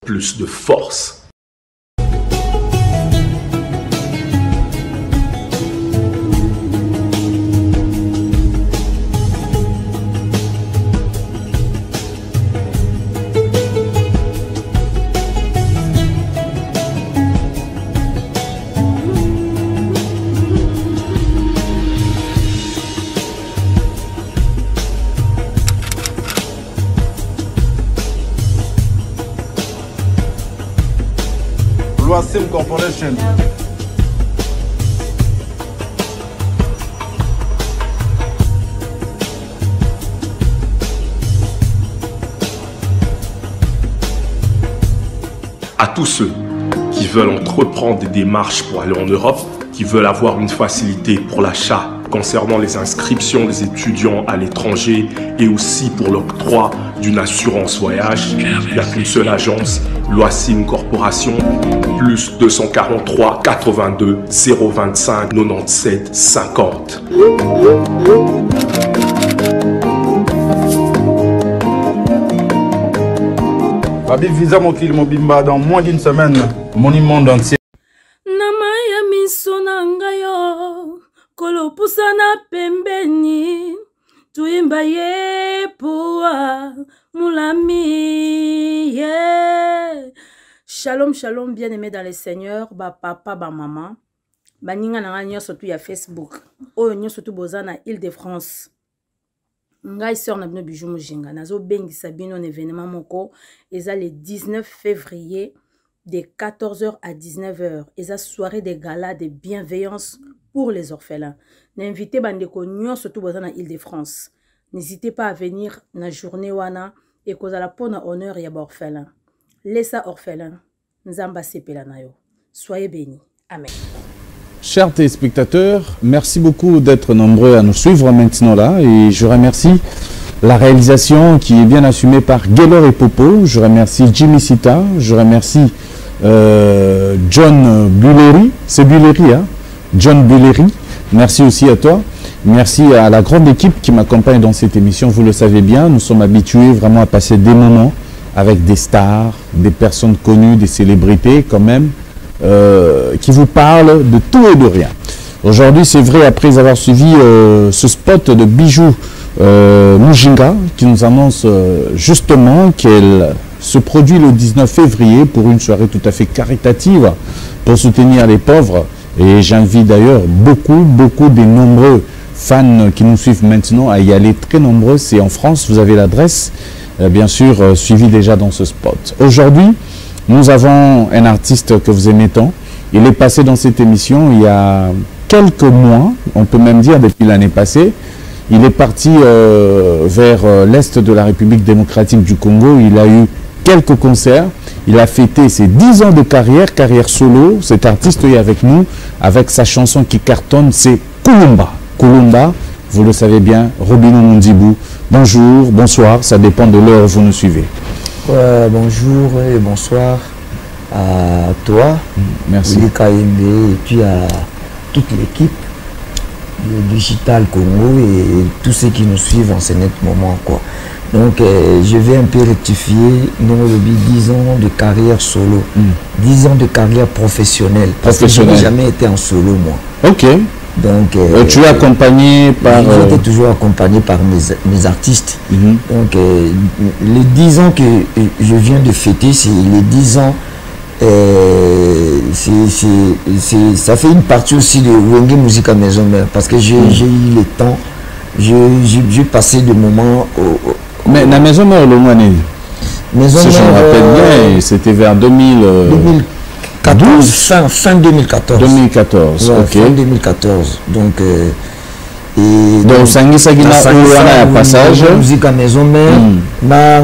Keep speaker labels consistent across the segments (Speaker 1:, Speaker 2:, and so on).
Speaker 1: plus de force.
Speaker 2: Loasim Corporation.
Speaker 1: À tous ceux qui veulent entreprendre des démarches pour aller en Europe, qui veulent avoir une facilité pour l'achat concernant les inscriptions des étudiants à l'étranger et aussi pour l'octroi d'une assurance voyage, il n'y a qu'une seule agence, Loasim Corporation, plus 243 82 025 97 50.
Speaker 2: Babi Visa Mokil Mobimba dans moins d'une semaine, mon monde entier.
Speaker 3: Namaya misonangayo, kolo pusana pembeni, tuimba ye poa, mulami ye. Shalom, shalom, bien-aimés dans le Seigneur, ba papa, ba maman, ba ninga nanga nyo surtout ya Facebook, oyo nyo surtout bozana Île-de-France. Ngai sœur na bino bijou mujinga, nazo bengisa bino un événement moko, eza le 19 février de 14h à 19h, eza soirée de gala de bienveillance pour les orphelins. N'invitez bandeko nyo surtout bozana Île-de-France. N'hésitez pas à venir na journée wana et kozala pona honneur ya ba orphelin. Laissa orphelin, nzamba sepela na yo. Soyez bénis. Amen.
Speaker 4: Chers téléspectateurs, merci beaucoup d'être nombreux à nous suivre maintenant là et je remercie la réalisation qui est bien assumée par Gaylor et Popo, je remercie Jimmy Sita, je remercie John Bulleri, c'est Bulleri hein, John Bulleri, merci aussi à toi, merci à la grande équipe qui m'accompagne dans cette émission, vous le savez bien, nous sommes habitués vraiment à passer des moments avec des stars, des personnes connues, des célébrités quand même, qui vous parle de tout et de rien. Aujourd'hui, c'est vrai, après avoir suivi ce spot de bijoux Mujinga, qui nous annonce justement qu'elle se produit le 19 février pour une soirée tout à fait caritative pour soutenir les pauvres. Et j'invite d'ailleurs beaucoup des nombreux fans qui nous suivent maintenant à y aller, très nombreux. C'est en France, vous avez l'adresse, bien sûr, suivi déjà dans ce spot. Aujourd'hui, nous avons un artiste que vous aimez tant. Il est passé dans cette émission il y a quelques mois, on peut même dire depuis l'année passée. Il est parti vers l'est de la République démocratique du Congo. Il a eu quelques concerts. Il a fêté ses 10 ans de carrière solo. Cet artiste est avec nous, avec sa chanson qui cartonne, c'est Kulumba. Kulumba, vous le savez bien, Robino Mundibou. Bonjour, bonsoir, ça dépend de l'heure où vous nous suivez.
Speaker 5: Bonjour et bonsoir à toi,
Speaker 4: merci.
Speaker 5: Et puis à toute l'équipe du Digital Congo et tous ceux qui nous suivent en ce net moment. Quoi. Donc je vais un peu rectifier, nous avons 10 ans de carrière solo, 10 ans de carrière professionnelle, parce que je n'ai jamais été en solo moi.
Speaker 4: Ok.
Speaker 5: Donc,
Speaker 4: tu es accompagné par...
Speaker 5: J'étais toujours accompagné par mes artistes. Donc, les 10 ans que je viens de fêter, c'est les 10 ans, ça fait une partie aussi de Wenge Musica Maison Mère, parce que j'ai eu le temps, j'ai passé des moments...
Speaker 4: Mais la Maison Mère, le mois si je me rappelle bien, c'était vers 2014, fin 2014. 2014,
Speaker 5: ouais,
Speaker 4: ok.
Speaker 5: Fin 2014. Donc,
Speaker 4: Sangi Sagina Ouana passage.
Speaker 5: Musique à maison mère.
Speaker 4: Ah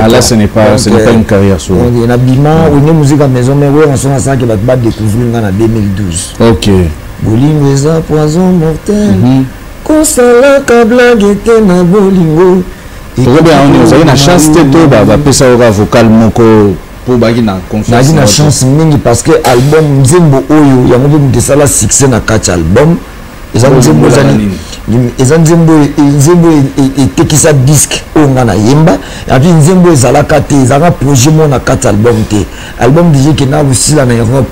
Speaker 4: là, ce n'est pas une carrière solo.
Speaker 5: On a bima, on est musique à maison mère. On s'en a ça qui va découvrir en 2012.
Speaker 4: Ok.
Speaker 5: Bolingo eza poison mortel. Kosala kabla gete na bolingo.
Speaker 4: On a une chance de pesa vocal moko. Pour na confiance
Speaker 5: na chance mingi parce que album Nzembo Oyo yango de ça la succès na 4 album eza nzembo etekisa disque oyo nga na yemba epuis nzembo ezalaka te ezalaka projet mo na kati album te album déjà ekenda kosila na Europe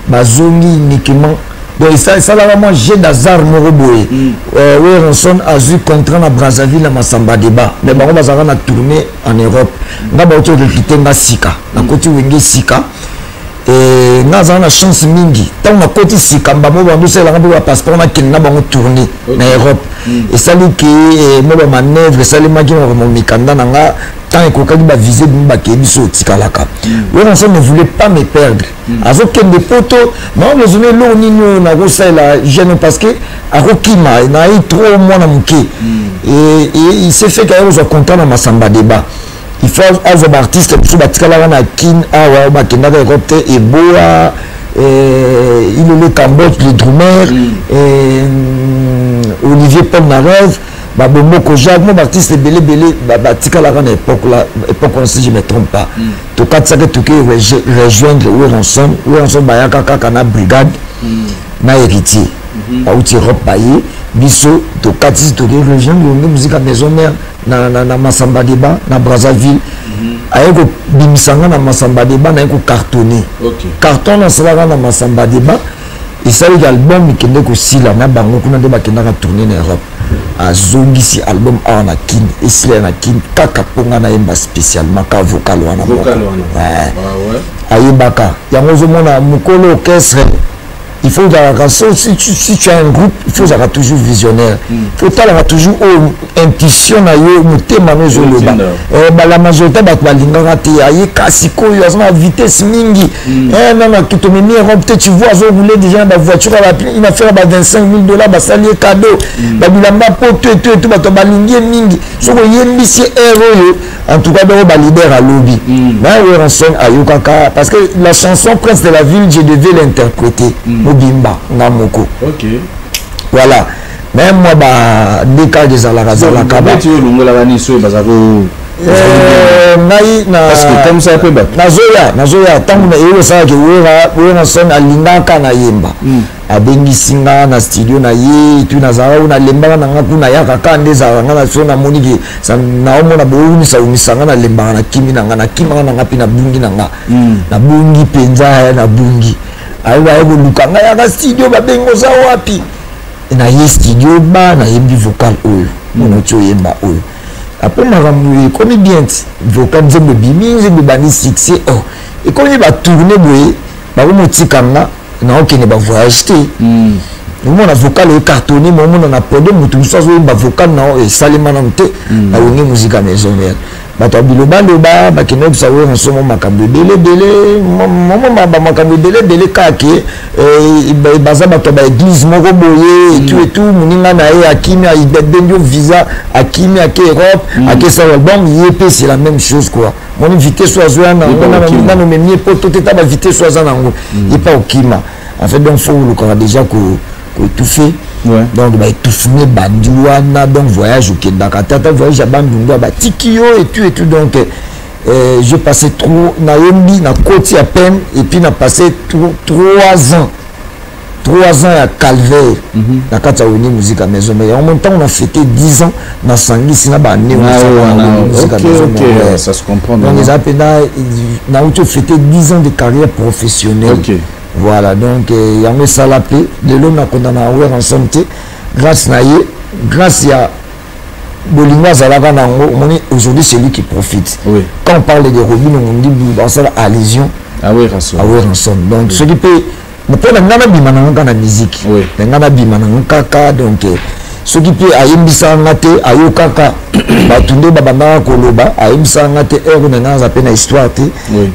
Speaker 5: bazongi uniquement donc esalaka mwa jeu d'hasard moko boye Werenson azwi contrat na Brazzaville na Masamba Deba mais bango bazalaka na tournée en Europe nga bauti okekite nga sika nakoti wenge sika nga azala na chance mingi ntango nakoti sika mbamo bandosalelanga mpe bapasseport nakende na bango tournée na Europe esali ke mo bamanœuvre esalemaki na mikanda na nga tant ekokaki bavise bimi bakeye biso otikalaka Werenson ne voulait pas me perdre azokende poto maomezone eloko nini oyo nakosalela jeune parce que akokima nayi trop mwana moke il s'est fait kaye kozwa contrat na Masamba Deba il faut avoir artiste biso batikalaka na kin awa bakendaka Europe te eboa ilele Cambodge le drummer Olivier Paul Narev Babomoko Jacques mon artiste belé batikalaka na époque si je me trompe pas to katsaka to rejoindre Werenson bayaka kaka na brigade na héritier auti Europe baye biso to katisi to rejoindre musique à maison mère na Masamba Deba na Brazzaville ayeko bimisanga na Masamba Deba na yeko cartonner carton na salaka na Masamba Deba esali album ikende kosila na bango kuna nde bakendaka tourner na Europe azongisi album awa na kin esila na kin kaka ponga na yemba spécialement ka vocal wana ayebaka yango ozomona mokolo orchestre il faut si tu as un groupe il faut avoir toujours visionnaire il faut avoir toujours intuition na yo motema no zoloba la majorité bato balingaka te aye kasi koyo azona vitesse mingi nana kitomemi Europe te tu vois azo rouler déjà na voiture il va faire $25,000 basali cadeau babilamba poto et tout bato balingi mingi soko yembisi euro en tout cas donc ba leader à lobby mais Werenson ayokaka parce que la chanson Prince de la ville je devais l'interpréter Bimba Namoko. Ok. Voilà. Même moi, des cas de Zalaka.
Speaker 4: Tu veux parce que comme ça peut battre.
Speaker 5: Nazoya tant que ça que Werenson alingaka na yemba. Abengi singa na studio na ye tu na zara una lemba na ngaku na yaka kande za ngana so na moniki sa na omo na bouni sa umisanga na lemba na kimi na ngana kima na ngapi na bungi na nga. Na bungi penza na bungi. Ayo lukanga ya studio babengo za wapi na ye studio ba na yembi vocal oyo mono cho yemba oyo après maramu komi bien vocal nzembe biminzi bibani succès et komi ba tourner boye ba motikanga na okene ba voyage te mona vocal e cartonné mona na pode mutu so yemba vocal na e salima na mte na wongi musique à maison mère bato biloba loba bakene bisa Werenson makambo dele makambo dele kake baza bato ba église moko boye et tout muninga na ye akimi abendio visa akimi ake Europe ake sa album yep c'est la même chose quoi mon vitesse soit na no memie poto teta ba vitesse soit na ngo et pas okima en fait donc faut le déjà que étouffé donc bah étouffé bandiwana donc voyage au Kendaka tata voyage à Bandunga bah tikio et tout donc j'ai passé trop na yembi na côté à peine et puis na passé 3 ans à Calvaire na kata uni musique à maison mais en même temps on a fêté 10 ans na sangi sina ba né musique à maison
Speaker 4: ça se comprend
Speaker 5: donc les appels na on fêté 10 ans de carrière professionnelle. Voilà, donc il y a un salapé, de l'homme a condamné à Werenson, grâce à Bolinga Zalaga Nango, aujourd'hui c'est lui qui profite. Oui. Quand on parle de Robin, on dit à Lésion, à Werenson. Donc ce qui peut, on peut la musique, donc ce qui peut ayembisa ngate ayokaka batunde babanda koloba ayembisa ngate heure na za pena histoire te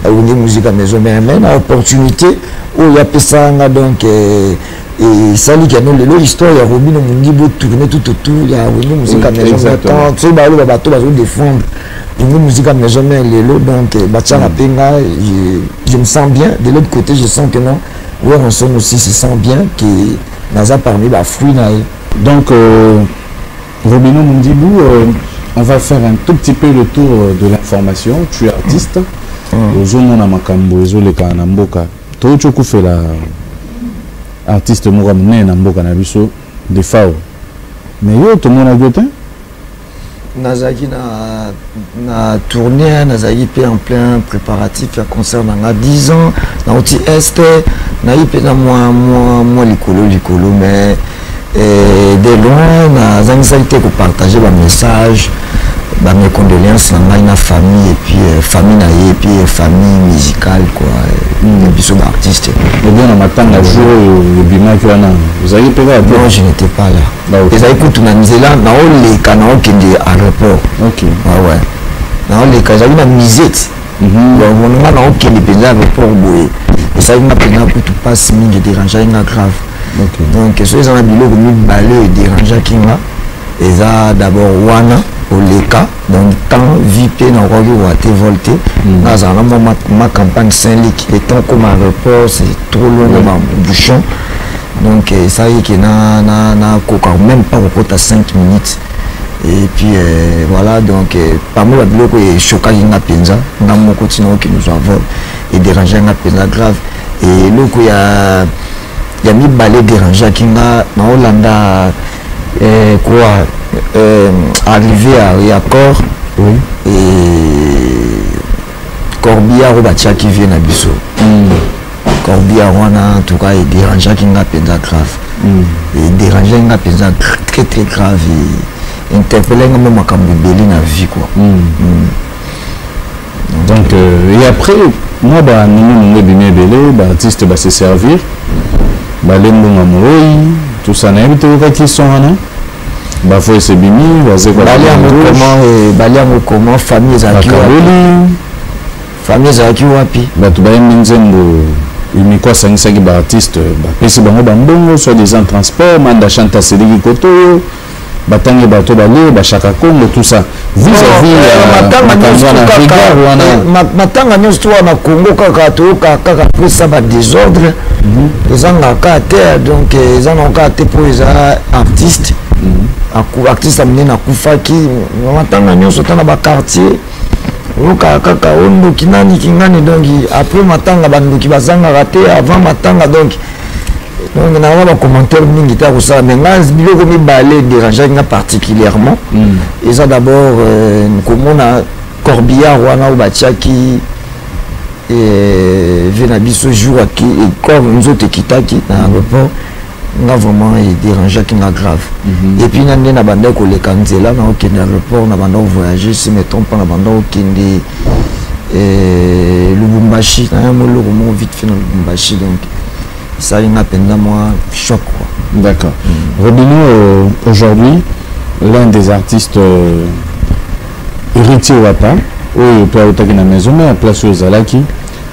Speaker 5: awuni musique à maison mais na opportunité où ya pesanga donc et sali kano lelo histoire ya Robin Mundibo tourner tout autour ya awuni musique à maison quand c'est ba lo bato bazo défendre une musique à maison mais lelo donc bacha na penga je me sens bien de l'autre côté je sens que non Werenson aussi se sent bien que naza parmi ba fruit na.
Speaker 4: Donc, Robino Mundibou, on va faire un tout petit peu le tour de l'information. Tu es artiste. Ozomona makambo ezoleka na mboka. Tochoku fait la artiste Muramne na mboka na biso. de FAO. Mais yo, tout le monde a goûté?
Speaker 5: Nazaki na tournée, Nazaki en plein préparatif à concert dans 10 ans, dans outil Est, na moi likolo, mais de loin, Nazaki été pour partager un message, mes condoléances dans ma famille et puis famille et puis famille musicale quoi, des artistes.
Speaker 4: Et bien on m'attend à jouer au bima qui vous avez payé?
Speaker 5: Non, je n'étais pas là. Les aïkouts tout là, dans les canaux qui est à l'aéroport. Ok. Ouais. Dans les canaux, il y a une misette. Donc on a dans qui est à l'aéroport boy. Et ça il m'a payé pour tout passe mine déranger grave. Donc ceux qui ont billet comme une balai déranger qui là. Et ça d'abord wana Oleka, donc tant VIP dans Rogi ou à te volté. Dans ma campagne Saint-Luc, étant comme un report, c'est trop loin de ma bouchon. Donc ça y est qu'il n'a même pas au à 5 minutes. Et puis voilà, donc parmi les blocs, il y a choqué une penza, dans mon continent qui nous avons et dérangé une penza grave. Et là, il y a mis balai dérangé qui n'a dans Hollanda quoi. Arrivé à Accord et Corbillard ou Batia qui vient à Bissau. Corbillard en tout cas il dérangeait qui n'a pas grave. Il dérangeait qui n'a pas très très grave et interpellé même à Cambébélé dans la vie quoi.
Speaker 4: Donc et après moi bah nous bien belé bah artiste va se servir bah les mots tout ça n'a pas été qui sont là. Bafo c'est bimi,
Speaker 5: comment famille zaki wapi
Speaker 4: batu ba minzembo imikwa sangisa ki ba artiste ba pesi bango bambongo soit des en transport manda chanta seliki koto batangi bato bale ba chaka Congo tout ça vis-à-vis
Speaker 5: matanga nyonso na Congo kaka pesa ba désordre ezanga ka terre donc ezanga te pour les artistes artiste amené na kufaki matanga nyonso tana ba quartier kaka ondo kinani kingani donc après matanga banduki bazanga raté avant matanga donc na ba commentaire mingi ta ça mais ngas biloko mi balé déranger nga particulièrement et ça d'abord comme on a Corbillard wana obatiaki et venabiso jour qui et comme nous autres kitaki na rapport nga vraiment déranger qui nga grave et puis nande na banda ko le kanzela na okende aéroport na banda voyager si me trompe pas na banda okende Lubumbashi na mo lo mo vite fait na Lubumbashi donc ça il m'a peine moi choc quoi.
Speaker 4: D'accord. Revenons aujourd'hui l'un des artistes héritier Wata ou toi au na maison mais à place aux Zalaki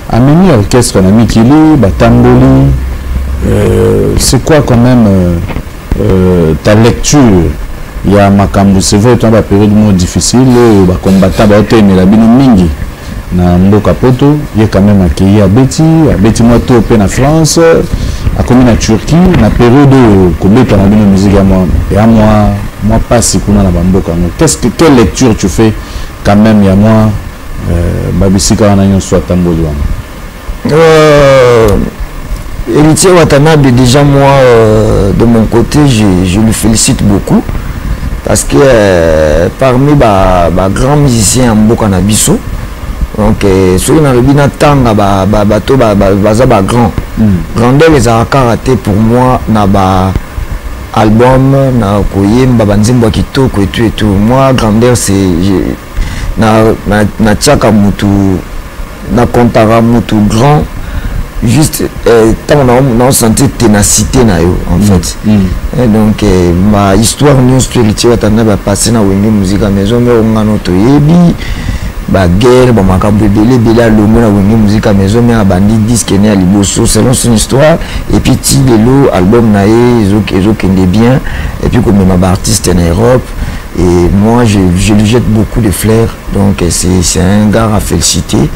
Speaker 4: a mené orchestre na Mikili Batamboli. C'est quoi quand même ta lecture? Il y a Makambu, c'est vrai, tu as une période difficile, il combattre la bino mingi na mboka poto, il y a quand même accueilli à Betty moi tout en France, à comme en Turquie, na période combattre la bino musique à moi et à moi pas si kuna na mboka. Quelle lecture tu fais quand même il y a moi babisika na yon soit tamboli
Speaker 5: Héritier Watanabe, déjà moi, de mon côté, je le félicite beaucoup. Parce que parmi les grands musiciens en Mboka Nabiso, donc ceux qui n'ont pas tanga bateau grand. Grandeur les a karaté pour moi na album na koyemba banzimbo kitoko et tout. Moi grandeur c'est na tchaka mutu na kontara mutu grand. Juste tant on a senti ténacité na yo en fait et donc ma histoire nous spirituelle tana ba passer na wenge musique à maison mais on a notre yebi ba guerre ba makambo belé lo na wenge musique à maison mais abandi disque né à liboso selon son histoire et puis ti lelo album na ezo kende bien et puis comme ma artiste en Europe et moi je lui jette beaucoup de fleurs donc c'est un gars à féliciter.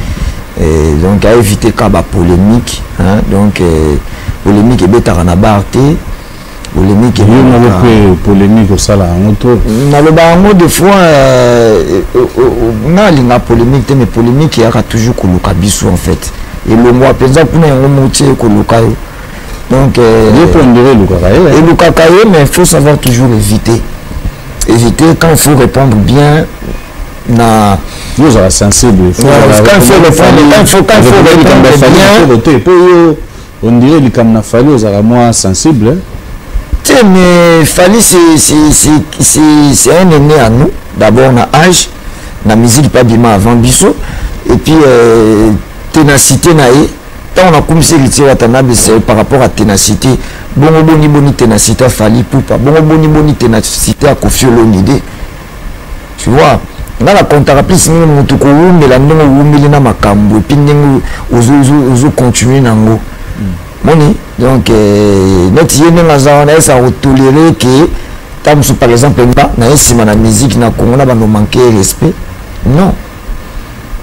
Speaker 5: Et donc à éviter qu'il y ait polémique donc polémique et bêta na barté polémique et
Speaker 4: polémique au sala auto
Speaker 5: na le bango des fois na linga polémique mais polémique il y a toujours koluka biso en fait et le mois penza kuna ngo motie koluka Donc, et le cacaï, mais il faut savoir toujours éviter. Éviter quand il faut répondre bien.
Speaker 4: Vous êtes sensible.
Speaker 5: Quand il faut répondre bien.
Speaker 4: On dirait que comme il fallu, vous êtes moins sensible.
Speaker 5: Mais Fali, c'est un aîné à nous. D'abord, on a âge, la musique pas bien avant Bissot. Et puis, ténacité, tant on a comme si c'est par rapport à ténacité. Bon, boni ténacité à Fali Poupa. Bon, boni ténacité à Kofi Olomide. Tu vois, dans la contraplis, nous avons mais la non makambo. Et puis, nous continuer nango. Moni, donc, notre yéné ça a toléré que, par exemple, la musique, nous manqué respect. Non.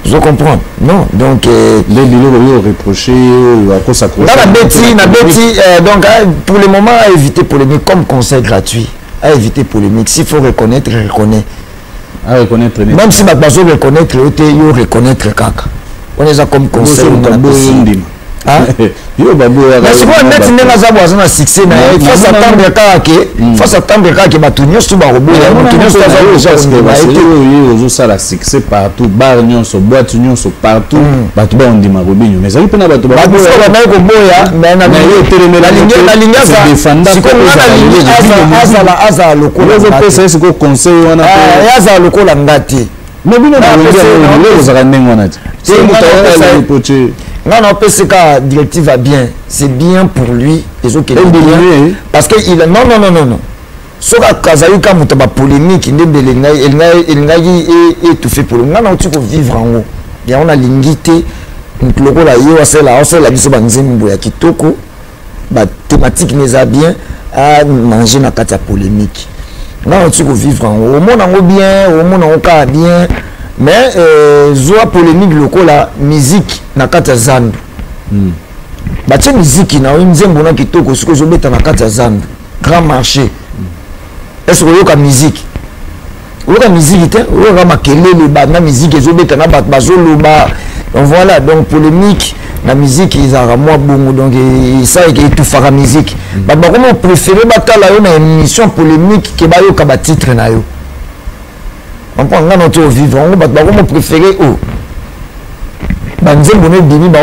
Speaker 5: Je comprends. Non. Donc,
Speaker 4: les billes reprochés, à cause de ça.
Speaker 5: Donc, pour le moment, à éviter polémique comme conseil gratuit. À éviter polémique. S'il faut reconnaître, reconnaît.
Speaker 4: À reconnaître.
Speaker 5: Même si ma personne reconnaître, il reconnaître caca. On les a comme conseil. Mais c'est quoi mettre une maison à succès? Il faut s'attendre à que Batunios soit robot.
Speaker 4: Ça la succès partout, bar nyonso, boîte nyonso partout. Batuba on dit marobinho. Mais ça dépend de Batuba.
Speaker 5: Mais la ligne Aza lokola.
Speaker 4: C'est quoi conseil on a?
Speaker 5: Aza lokola ngati.
Speaker 4: Mais bien vous avez
Speaker 5: non, PCK directive va bien. C'est bien pour lui. Les autres bien. Parce que il non. Ce que Moutaba polémique, il est tout fait pour lui. Non, tu peux vivre en haut. Il y a une lignité. La thématique n'est pas bien à manger dans la polémique. Non, tu peux vivre en haut. Au monde en haut bien, au monde en haut bien. Mais zoa polémique locale la musique na kata zandu. Bache musique na nzembo na kitoko siko zo beta na kata zandu. Grand marché. Est-ce que yoka musique? Yoka musique te, yoka makelele ba na musique zo beta na ba bazolo ba. Donc voilà, donc polémique la musique ils a moi bongo donc ça est tout fera musique. Ba comment préférer batala yo na émission polémique ke ba yoka ba titre na yo. On prend notre vivant, on va préférer où on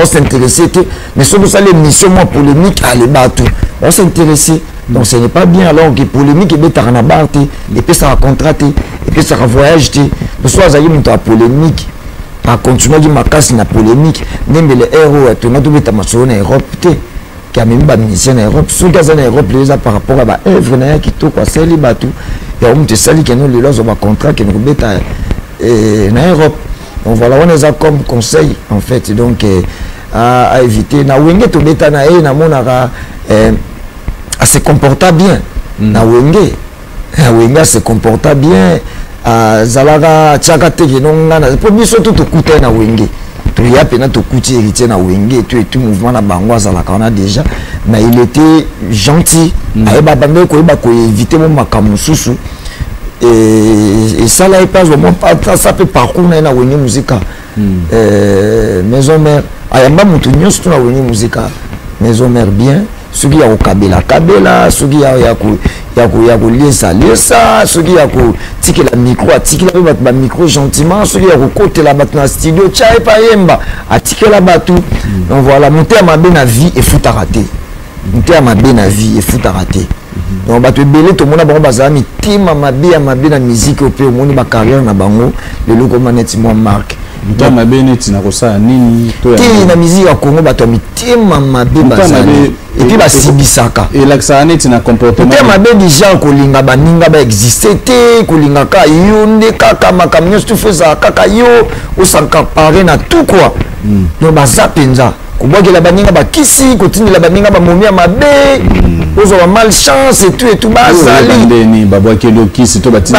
Speaker 5: s'intéresser, mais surtout ça l'émission polémique à les battre, on s'intéresser. Donc ce n'est pas bien alors que polémique et bêta en abattre et puis ça va contrater et puis ça va voyager. Le soir ça y est une polémique, à continuer de marquer la polémique, même les héros tout notre bêta maçon en Europe qui a même pas musicien en Europe, ceux qui sont en Europe les par rapport à la œuvre n'a qui tout quoi c'est les bateaux. Il y a un petit sali qui nous les lois au contrat qui nous bête en Europe. Donc voilà, on les a comme conseil en fait donc à éviter. Na wenge to beta na na monara à se comporter bien. Na wenge se comporter bien. Zalaga tchakate qui non na pour biso tout coûter na wenge. Il y a peine tout coûter héritier na wenge tout mouvement na bango zalaka on a déjà. Mais il était gentil. Aïba bande ko éviter mon makamususu. Et ça là il passe vraiment pas ça peut parcours na wenge musique. Maison mère ayamba mutu nyonso na wenge musique. Maison mère bien. Sugi ya kabela sugi ya lesa sugi ya tikela micro atikela ba micro gentiment sugi ya côté la bat na studio tchai pa yemba atikela batu. Donc voilà monter ma bien na vie et fout à rater monter ma bien na vie et fout à rater. Donc batu belé to mona bango bazami tima ma bien na musique au pays moni ba carrière na bango le logo maneti moi marque.
Speaker 4: Muta mabene tina kosa nini to
Speaker 5: ya na musique ya Congo bato mitima mabe bazali et puis ba sibisaka
Speaker 4: et l'accent net na comportement
Speaker 5: muta mabe déjà kolinga baninga ba exister te kolinga ka yo nde kaka makamyo tu fais ça kaka yo osankaparé na tout quoi. Donc bazapenza kubwakela baninga bakisi kotindela baninga bamomia mabe ozo ba malchance et tout bazali
Speaker 4: ndeni babwakelo kisi to batinda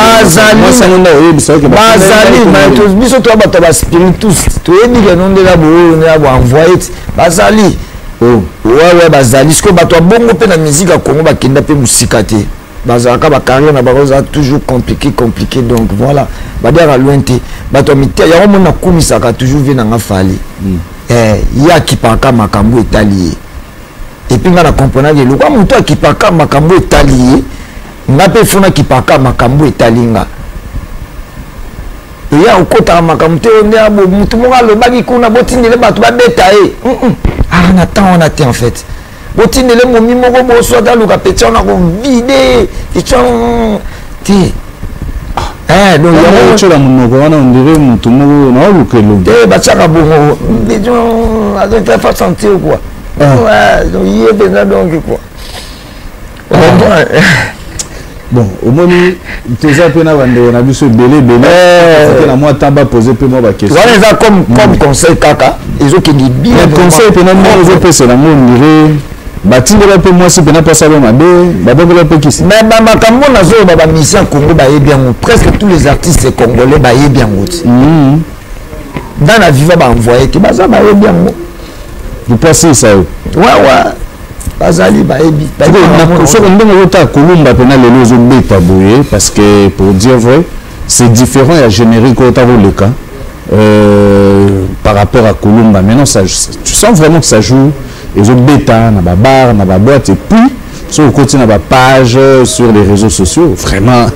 Speaker 5: moi ça non oyebisa que bazali mais tous biso to bato ba spiritus to yebi ke non de la bo na bo envoyer bazali ouais bazali ce que bato bongo pe na musique ya Congo bakenda pe musika te bazaka ba carrière na baroza toujours compliqué donc voilà badera loin te bato mité ya mo na kumisaka toujours vient na fali ya ki paka makambo etali et puis nga na comprendre que lokwa mutu akipaka makambo etali nga pe fona kipaka makambo etalinga ya ukota makambo te onde abo mutu mo alobaki kuna botindele bato babeta ah on attend en fait botindele momi moko boso da luka petit on a ko vide ti donc
Speaker 4: ya mo chola monoko wana on dirait mutu moko na lukelo
Speaker 5: ba chaka bongo bijon a de faire sentir quoi ouais donc il est déjà donc quoi
Speaker 4: bon au moment tu as peu na bande on a vu ce belé na moi tamba poser peu moi ba question
Speaker 5: voilà ça comme conseil kaka ils ont qui dit bien
Speaker 4: conseil pe na moi ils peut c'est la mon dirait batindela pe moi si pe na pas ça ba babela pe qui
Speaker 5: mais makambo na zo ba mission Congo ba bien presque tous les artistes congolais ba bien dans la vie va envoyer que ça ba bien
Speaker 4: vous passez ça
Speaker 5: ouais bazali baebi
Speaker 4: Kolumba pena lelo zo beta boye parce que pour dire vrai c'est différent et générique au tavo le cas par rapport à Kolumba maintenant ça tu sens vraiment que ça joue ils ont bêta na ba bar na ba boîte et puis sur le côté na ba page sur les réseaux sociaux vraiment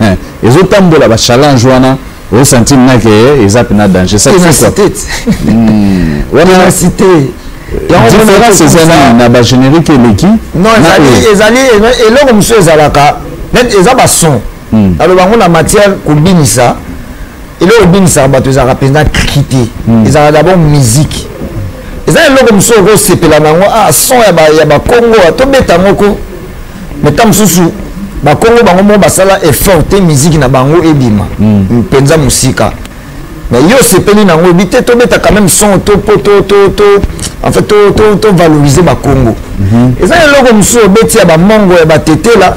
Speaker 4: ils ont tambola ba challenge wana au sentir na que ils a pena danger ça c'est quoi
Speaker 5: wana cité
Speaker 4: différence c'est ça na ba générique eleki
Speaker 5: non ezali eloko monsieur ezalaka net ezaba son alors bango na matière kobinisa eloko binisa bato ezalaka penza crité ezalaka d'abord musique ezali eloko monsieur okosepela nango son ya bakongo tobeta moko mais ta mosusu bakongo bango mo basala effort te musique na bango ebima penza musika mais yo sepeli nango ebi te tobeta quand même son en fait to valoriser bakongo eza eloko mosusu obeti ya bamongo ya batetela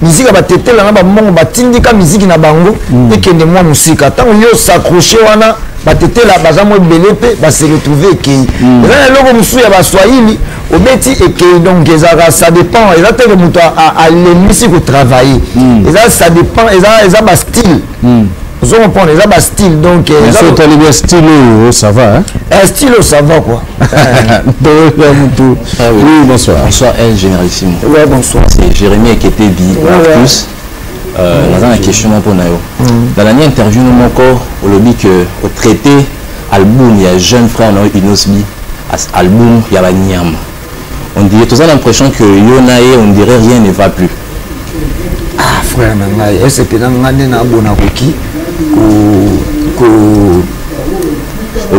Speaker 5: musique ya batetela na bamongo batindika musique na bango ekende mwa musika ntango yo s'accroche wana batetela baza mo ebele mpe base retrouve ekei eza eloko mosusu ya baswahili obeti ekei donc ezaka ça dépend eza teke moto alemisi kotravailler eza ça dépend eza bastyle vous comprenez ça style donc
Speaker 4: c'est bien style ça va hein
Speaker 5: style ça va quoi
Speaker 4: oui bonsoir
Speaker 6: El Généralissimo
Speaker 5: ouais bonsoir
Speaker 6: c'est Jérémy Eketebi plus dans la question pour nayo dans la dernière interview nous encore au lobby que au traité album il y a jeune frère no Inosbi album il y a la Niam on dirait tous l'impression que Yonae on dirait rien ne va plus
Speaker 5: frère nanga est-ce que ngane na bona koki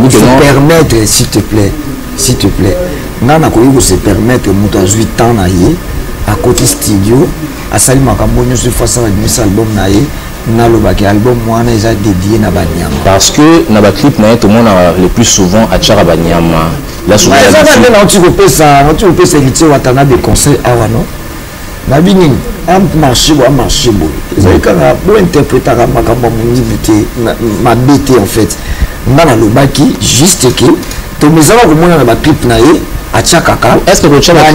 Speaker 5: se permettre s'il te plaît nana ko se permettre muto a 8 ans na ye à côté studio à sali makambo nyo se face à un album na ye na lobaki album wana eza dédié na banyama
Speaker 6: parce que na ba clip na tout le monde le plus souvent à tchara banyama la souvent
Speaker 5: na tu peux ça héritier watana des conseils awa non nabini am marché bo ezali kaka bo interpréter makambo munibité ma bête en fait ngana lobaki juste que to mezala ko mona na ba clip na ye atia kaka
Speaker 6: est-ce que ko tchaba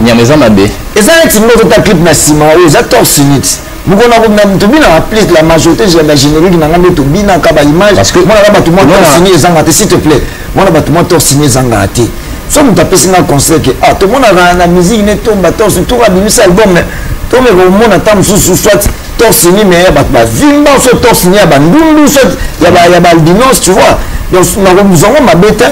Speaker 6: nyameza mabe
Speaker 5: ezali timbo ta clip na sima o za torse unit mukona ko na mtubina la plus la majorité de la générique na ngambe to bina ka ba image parce que moi là ba tout moi signé ezanga te s'il te plaît moi ba tout moi torse signé ezanga te so mutapesi na conseil que to mona na musique ne tomba torse tout va bimisa album to me ko mona tam sous soit torse ni mais ba vimba so torse ni ba ndundu so ya ba albinos tu vois donc na ko muzongo mabete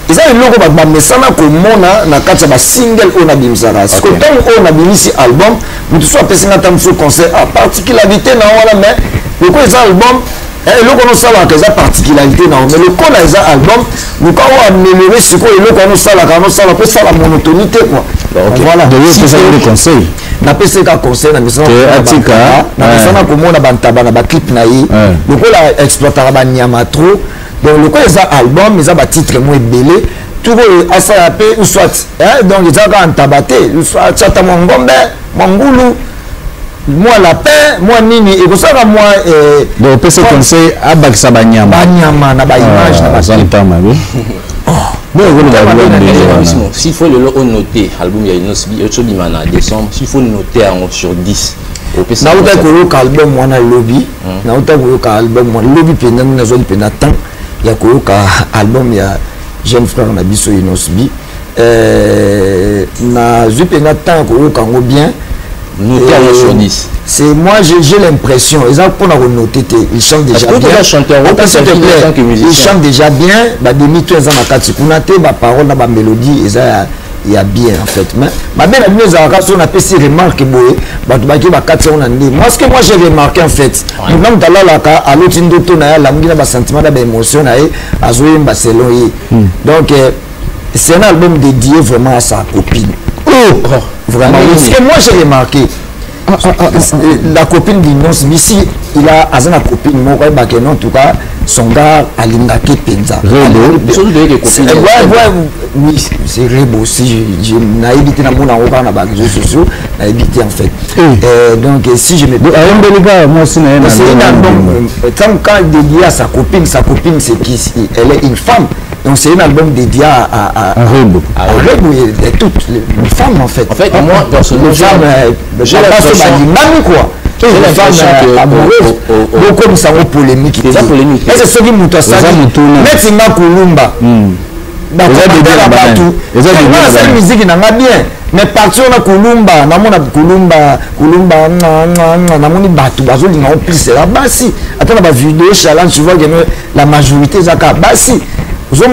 Speaker 5: ils ont le logo ba mesana ko mona na kati ba single ona bimsara parce que tant on a bimisi album mutu so apesi na tam so conseil particularité na wala mais le ko les album et le ko no sala ka za particularité na mais le ko na za album le ko améliorer ce ko le ko no sala pour ça la monotonité quoi voilà
Speaker 4: de c'est ça le conseil
Speaker 5: na pese ka conseil na misana
Speaker 4: atika
Speaker 5: na misana ko mona bantaba na ba clip na yi le ko la exploiter ba nyama trop donc le ko les album ils a ba titre mo ebele tout ko asa pe ou soit donc ils a ka antabate soit chata mongombe mongulu moi lapin moi nini et ça moi
Speaker 4: donc pese conseil abakisa ba nyama
Speaker 5: na ba image na ba
Speaker 4: santama
Speaker 6: s'il faut le noter album ya Inosbi Ochobimana décembre s'il faut noter sur 10
Speaker 5: na uta ko album wana lobby na uta ko album wana lobby penda na zone penda temps ya ko album ya jeune frère na biso Inosbi na zupena tant ko kango bien
Speaker 6: noté sur 10.
Speaker 5: C'est moi j'ai l'impression ils ont pour noter ils chantent déjà bien ils chantent déjà bien ba demi tout ça na kati kuna te ba parole na ba mélodie il y a bien en fait mais ma belle amie on a fait remarque boy ba to ba ki ba kati on a ndi moi ce que moi j'ai remarqué en fait même dans la ka à l'autre ndoto na la mungina ba sentiment na ba émotion na azoye ba selon donc c'est un album dédié vraiment à sa copine. Vraiment. Ce que moi j'ai remarqué, la copine d'Inos, ici, il a une copine, moi, en tout cas, son gars a l'ingake Penza. Oui, c'est Rebo. Si je n'ai évité dans mon envoi dans les réseaux sociaux, j'ai évité en fait. Donc, si je me dis, c'est un album, quand il dédié à sa copine, c'est qui? Elle est une femme. Donc c'est un album dédié à Rebo. Rebo et toutes les femmes en fait.
Speaker 6: En fait, moi personnellement,
Speaker 5: j'ai l'impression que les femmes amoureuses, beaucoup ça ont polémique.
Speaker 6: C'est polémique.
Speaker 5: Et c'est ce qui m'a dit. Mais c'est ma Kulumba. C'est une musique qui n'a pas bien. Mais partout on a Kulumba, namoni batu bazoli na plus là basi. Attends la vidéo challenge tu vois que la majorité zaka basi. Ils ont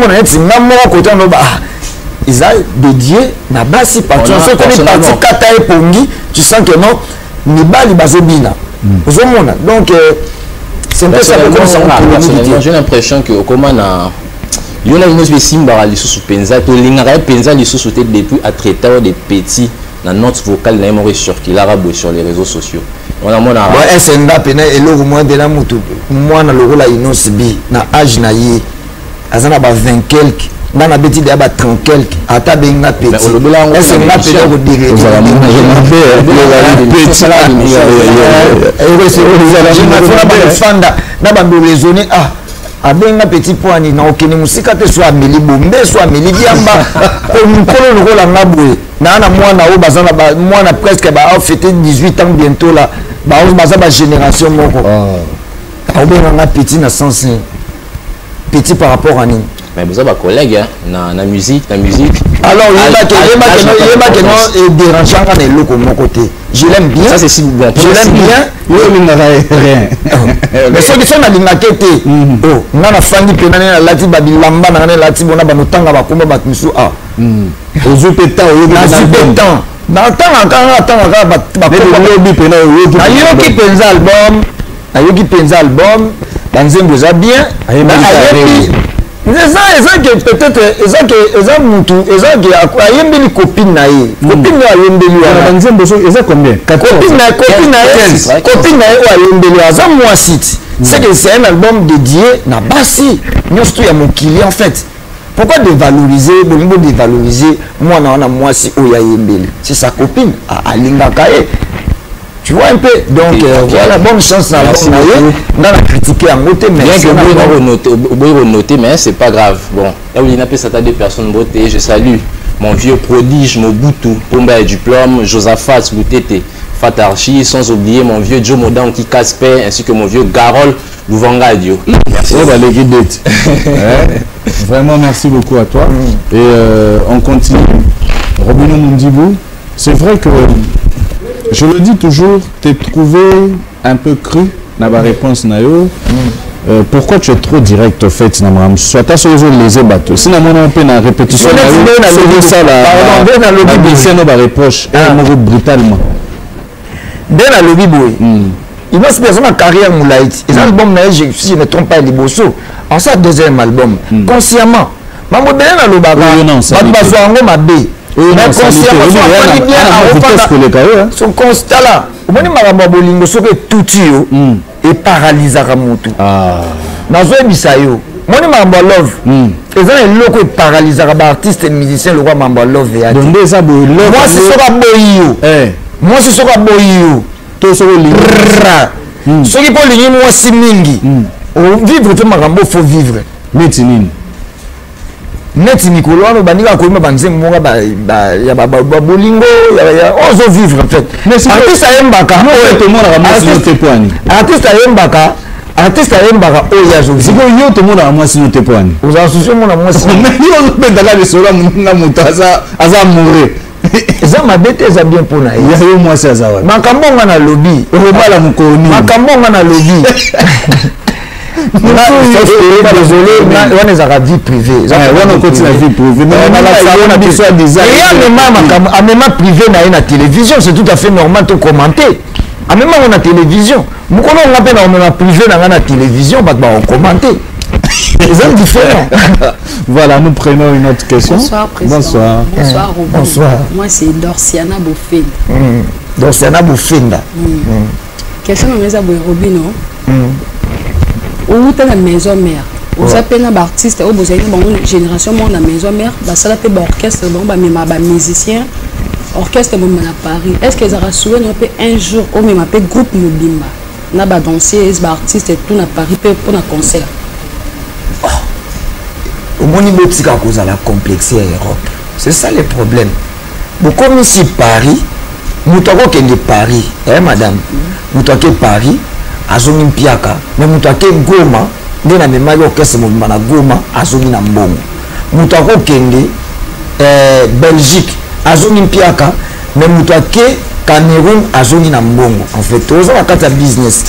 Speaker 5: dédié na basi partout ce qu'on est parti kata et pongi tu sens que non ni bali bazobina donc c'est un peu ça comme ça
Speaker 6: j'ai l'impression que comment na il y a une simba li sous penza to lingara penza li sous depuis à traiter des petits na note vocale na mémoire sur qui l'arabe sur les réseaux sociaux on a mon arabe
Speaker 5: ouais c'est ndapena et le moins de la mutu moi na le rôle Inos bi na âge na yi azana ba 20 quelques dans la bêtise de 30 quelques ata benga petit est-ce que na pena ko dire na ba raisonner abenga petit poani na okeni musika te so ameli bombe so ameli biamba ko mukolo lokola ngabwe na mwana o bazana mwana presque ba fêter 18 ans bientôt là ba génération moko abenga nga petit na sens petit par rapport à nous.
Speaker 6: Mais vous avez un collègue hein, la musique. Alors,
Speaker 5: il y a dérangeant quand il est là comme mon côté. Je l'aime bien.
Speaker 6: Ça, c'est si bon.
Speaker 5: Je l'aime bien. Mais ceux qui sont dans l'ingakete, oh, on a fandi penane la lati babilamba na lati bona banotanga bakomba batmisu ah.
Speaker 2: Ozupeta
Speaker 5: ozupeta. Dans le temps penza album, dans un bien. Copine na ye copine na yembeli wana nzembo so eza combien copine na ye wa yembeli aza moi site c'est que c'est un album dédié na basi nyonso ya mokili en fait pourquoi dévaloriser bongo dévaloriser moi na moi si o ya yembeli c'est sa copine a lingaka ye. Tu vois un peu, donc voilà, bonne chance à la critiquer en côté, mais
Speaker 6: bien que noter, mais c'est pas grave. Bon, là où il n'a pas certaines des personnes beauté, je salue mon vieux prodige Mobutu, Pomba et Diplôme, Josaphat Boutete, Fatarchi, sans oublier mon vieux Joe Modan qui Casper, ainsi que mon vieux Garol Louvangadio.
Speaker 4: Merci. Vraiment, merci beaucoup à toi. Et on continue. Robino Mundibou, c'est vrai que je le dis toujours, t'es trouvé un peu cru dans ma réponse nayo. Pourquoi tu es trop direct au fait Namram? Soit ta chose les bateaux. Si on peut na répétition c'est ça la reproche brutalement.
Speaker 5: Dès la lobby boy. Il va se passer ma carrière moulaït. Et l'album si je ne me trompe pas les bossos. En ça deuxième album consciemment. Maman ben na lobaga. Ba so ngo mabe. Son constat là, on m'a dit bolingo so que tout yo et paralyse à moto. Dans un bisayo, mon mamba love. Et ça est loco paralyse à artiste et musicien le roi mamba love et
Speaker 4: donc ça boy love.
Speaker 5: Moi c'est sera boyo. Moi c'est sera boyo.
Speaker 4: To so li.
Speaker 5: Ce qui pour ligner moi si mingi. Vivre tout marambo faut vivre.
Speaker 4: Metinine.
Speaker 5: Net Nicolas no bandika ko ba nzembo ya bolingo ya ozo vivre en fait mais artiste ayembaka
Speaker 4: tout le monde a ramassé tes poignes
Speaker 5: artiste ayembaka artiste ayembaka oyo azobi
Speaker 4: siko yo tomona mwasi no te poani
Speaker 5: ozala susu omona mwasi
Speaker 4: yo ozobendaka lisolo na moto aza moure
Speaker 5: eza mabe te eza bien mpona ye
Speaker 4: yo mwasi aza wana
Speaker 5: makambo nga na lobi
Speaker 4: okobala mokoni
Speaker 5: makambo nga na lobi désolé wana ezaka vie privée
Speaker 4: wana okoti na vie privée
Speaker 5: amema privé na ye na télévision c'est tout à fait normal to commenter amema ngo na télévision mokolo nga mpe na omema privé na nga na télévision bato bakocommenter c'est différent.
Speaker 4: Voilà, nous prenons une autre question.
Speaker 7: Bonsoir, président.
Speaker 4: Bonsoir.
Speaker 7: Bonsoir, Robin.
Speaker 5: Bonsoir.
Speaker 7: Moi, c'est Dorciana Bofenda.
Speaker 5: Dorciana Bofenda.
Speaker 7: Question de mes abonnés, Robin, où est la maison mère? Vous appelez un artiste, vous avez une génération, la maison mère, ça a fait un orchestre, un musicien, orchestre à Paris. Est-ce qu'ils auront souhaité un jour, au même appel groupe Mobimba, na ba danser, artiste et tout à Paris pour un concert?
Speaker 5: Au moni botika cause la complexité à Europe. C'est ça le problème. Bon, comme ici Paris, nous avons que Paris, madame, nous avons que Paris, azongi mpiaka, mais nous avons que Goma, nous avons même l'orchestre na Goma, azongi na mbongo. Nous avons que Belgique, azongi mpiaka, mais nous avons que Cameroun, azongi na mbongo. En fait, tous on a quatre business.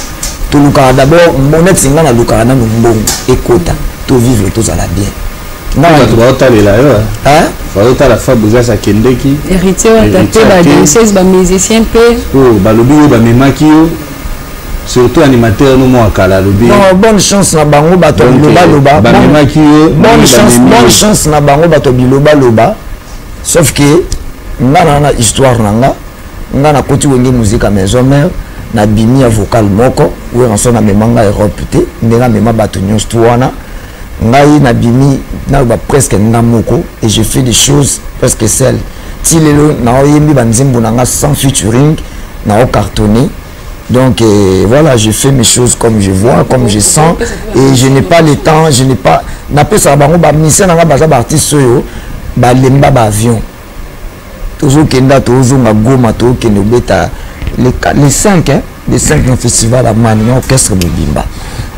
Speaker 5: Tout le cas d'abord, monnaie singa na lukara na mbongo, ekota, tout vivre tous à la bien.
Speaker 4: Non, tu vas t'aller là, hein? Tu vas t'aller la Fabouza Sakendeki.
Speaker 7: Héritier, danseuse, musicien,
Speaker 4: oh, balobi, bamemaki, surtout animateur, nous moi kala lobi.
Speaker 5: Bonne chance na bango bato biloba loba.
Speaker 4: Bamemaki,
Speaker 5: bonne chance na bango bato biloba loba. Sauf que ngana na histoire nanga, ngana koti wenge musique à maison mère, na bimi vocal moko, ou en son na memanga Europe te, ndena mema bato nyos tuana. Ngai na bimi na ba presque namoko et je fais des choses presque seules. Si lelo na oyembi banzembo nanga sans featuring na cartonné. Donc voilà, je fais mes choses comme je vois, comme je sens et je n'ai pas le temps, je n'ai pas na pesa bango ba mission nanga baza ba artiste soyo ba lemba ba avion. Toujours kenda toujours ma goma to kende beta les 5 hein, les 5 dans festival à Mani orchestre Mobimba.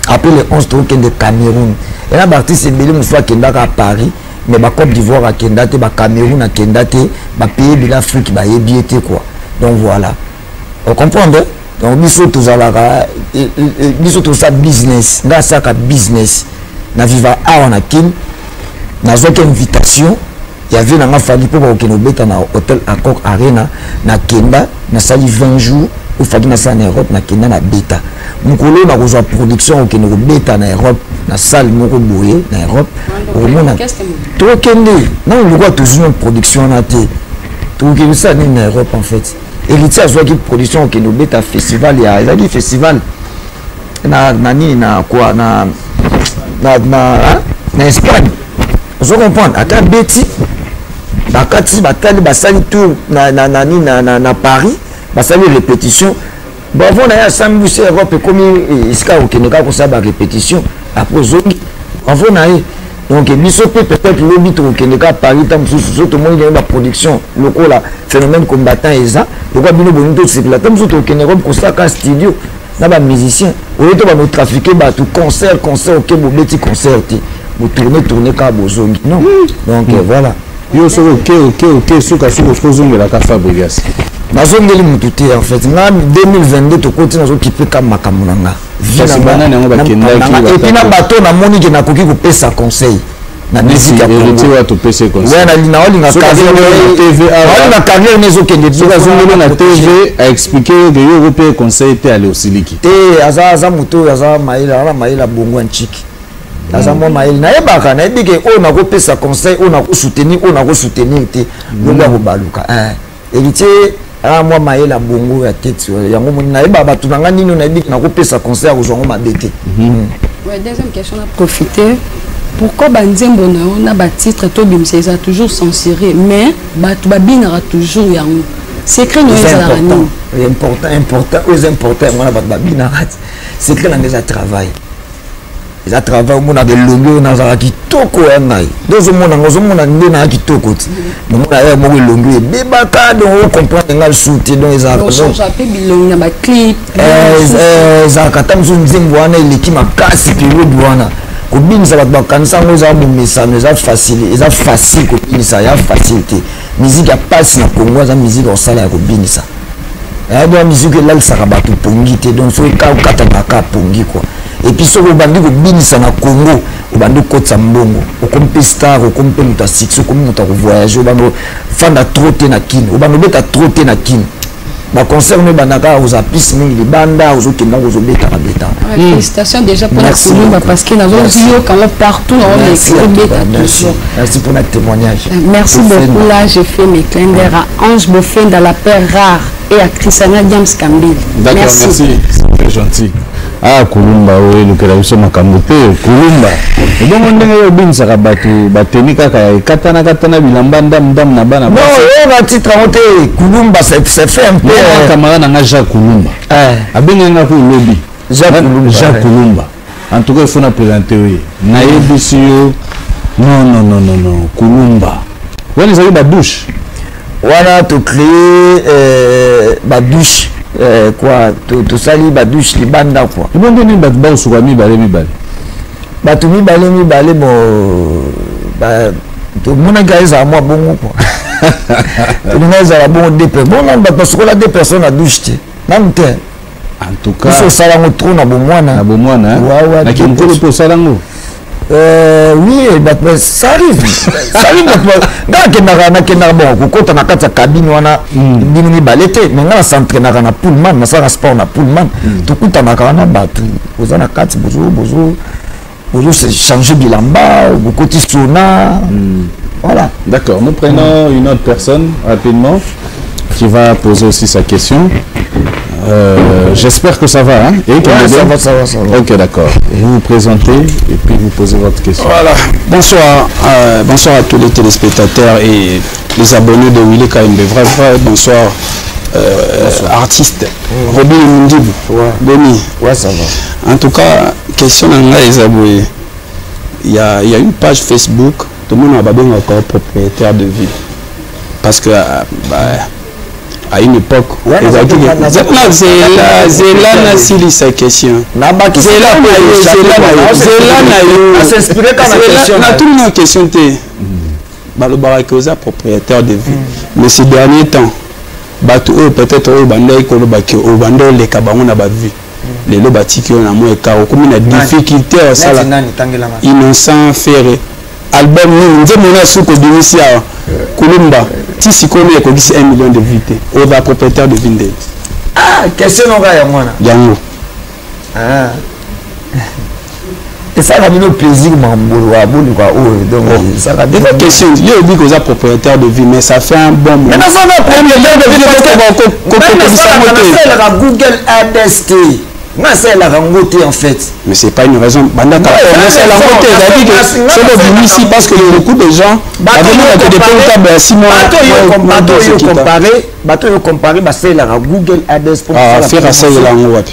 Speaker 5: Après les 11 tours de Cameroun. Et là, l'artiste est belé, soit Kenda à Paris, mais la Côte d'Ivoire à Kenda, le Cameroun à Kenda, le pays de l'Afrique, il y a quoi. Donc voilà. On comprend, hein? Donc, il faut tout ça business. Là, ça, business. Na viva a on a kin. Na zoque invitation. Il y avait un famille pour que nous bêta na hôtel Accor Arena. Na Kenda, na sali 20 jours. Ou fallait na en Europe na Kenda na bêta. Mukolo na rejoint production au Kenya bêta na Europe na salle moko boye na Europe. Au monde to kende non le quoi toujours une production na té. Tout que ça na Europe en fait. Héritier a joué qui production au Kenya bêta festival ya ezali festival na nani na quoi na Espagne. Vous comprenez ata beti bakati batali basali tour na Paris. Ça les répétitions. Bon, on a samedi c'est Europe comme ici au Kenya comme ça répétition après zone. On a donc biso peut-être le bit au Kenya Paris tam sous tout le monde la production local phénomène combattant eza. Pourquoi bino bonito c'est là tam sous au Kenya comme ça ka studio na ba musicien. Au lieu de nous trafiquer ba tout concert OK bo beti concert vous tourner ka bozongi. Non. Donc voilà.
Speaker 4: Yo so OK suka suko fozongi la ka Fabregas.
Speaker 5: Nazongeli mutu te en fait nga 2022 to continue zo kipe kama makamunanga et puis na bato na moni ke nakoki kopesa conseil na musique ya Congo
Speaker 4: to pesa conseil
Speaker 5: ouais na olinga carrière nezo kende
Speaker 4: soka zongelo na TV a expliquer que yo repé conseil te aller au siliki
Speaker 5: te aza mutu aza maila bongo nchiki aza mo maila na ebaka na ebike o na kopesa conseil o na ko soutenir te longa ko baluka héritier moi maïla bongo ya tête yango mona eba batu nanga nino na bik na kopesa concert ozongo mabete.
Speaker 7: Ouais, deuxième question à profiter. Pourquoi banzembo na ba titre to bimse ça toujours censuré mais batu babinara toujours yango. Secret no eza la nini.
Speaker 5: Important moi batu babinara. Secret na mesa travail. ils a travaillé au monde avec l'ongue dans un kitoko ngai deux mon ngai na kitoko ti mon na mo l'ongue bebaka donc comprendre ngal souti donc ils a
Speaker 7: j'appelle bilongi na ba clip
Speaker 5: za katamzu nzimbo wana iliki makasi period wana kobinisa bato bakanisa yango eza bomesano eza facile kobinisa ya facilité musique ya pasi na Congo eza musique osala ya kobinisa ya musique elalisaka bato pongi te donc soki okatanaka pongi quoi et puis soki obandi kobinisa na Congo obandi okotisa mbongo okomi mpe star okomi mpe moto ya succès okomi moto ya kovoyage obandi ofanda trop te na kini obandi obeta trop te na kini baconcert no bandaka aux apis mingi libanda ozokenda kozobetaka beta.
Speaker 7: Félicitations déjà pour la Kulumba parce que nous avons vu quand partout on
Speaker 5: merci pour notre témoignage.
Speaker 7: Merci beaucoup. Là j'ai fait mes clins d'œil à Ange Boffin dans la paire rare et à Christiana James Kambil.
Speaker 4: D'accord, merci. C'est gentil. Ah Kulumba oui le kela biso makambo te Kulumba. Bongo ndenge yo binsaka bato bateni kaka katana bilamba ndam na bana.
Speaker 5: Non, on titre monté Kulumba c'est fait un peu
Speaker 4: camarade na Jacques Kulumba. Abenga ko lobby. Jacques Kulumba. En tout cas il faut na présenter oui. Na yebisi yo non Kulumba. Wani ezali ba douche.
Speaker 5: Wana to créer ba douche quoi to sali ba douche libanda quoi.
Speaker 4: Bon ndeni ba ba usuka mibale.
Speaker 5: Bato mibale bon ba to mona gaisa moi bongo quoi. To ngaza la bon deux personnes. Bon non ba parce que la deux personnes à douche te. Nan te.
Speaker 4: En tout cas,
Speaker 5: ça sala ngo trop na bomwana.
Speaker 4: Na bomwana. Na kimkolo po salango.
Speaker 5: Oui, mais ça arrive. Ça arrive na bon kokota na kata cabine wana ndini balete mais ngana s'entraîner na Pullman na ça sport na Pullman to kuta na kana batu ozana kati bozo changer bilamba bokoti sona voilà.
Speaker 4: D'accord, nous prenons une autre personne rapidement qui va poser aussi sa question. J'espère que ça va, hein? Et
Speaker 5: ça va.
Speaker 4: Ok, d'accord. Vous vous présentez et puis vous posez votre question.
Speaker 8: Voilà. Bonsoir à tous les téléspectateurs et les abonnés de Willy KMB. Vrai. Bonsoir, artiste. Robin Mundib. Boni.
Speaker 5: Ouais, ça va.
Speaker 8: En tout cas, question les abonnés. Il y a une page Facebook. Tout le monde a besoin encore propriétaire de ville. Parce que à une époque, c'est là sa question. Question propriétaire de vie. Mais ces derniers temps, peut-être les cabans n'a pas vu. Les lobatiques ont moins car comme une difficulté à ça. Innocent ferré. Album nous on sous Kulumba si si connaît qu'on dit 1 million de vues on va propriétaire de Vinde.
Speaker 5: Ah question non gars moi
Speaker 8: yango
Speaker 5: et ça va nous plaisir mambo quoi donc ça va
Speaker 8: des questions yo dit que ça propriétaire de vie mais ça fait un bon moment.
Speaker 5: Mais non ça va propriétaire de vie parce que Google ADST moi c'est la rangoté en fait.
Speaker 8: Mais c'est pas une raison. Banda c'est la rangoté. C'est-à-dire que c'est le ici parce que beaucoup de gens.
Speaker 5: Bateau comparé, c'est la Google ADS pour
Speaker 8: faire ça la rangoté.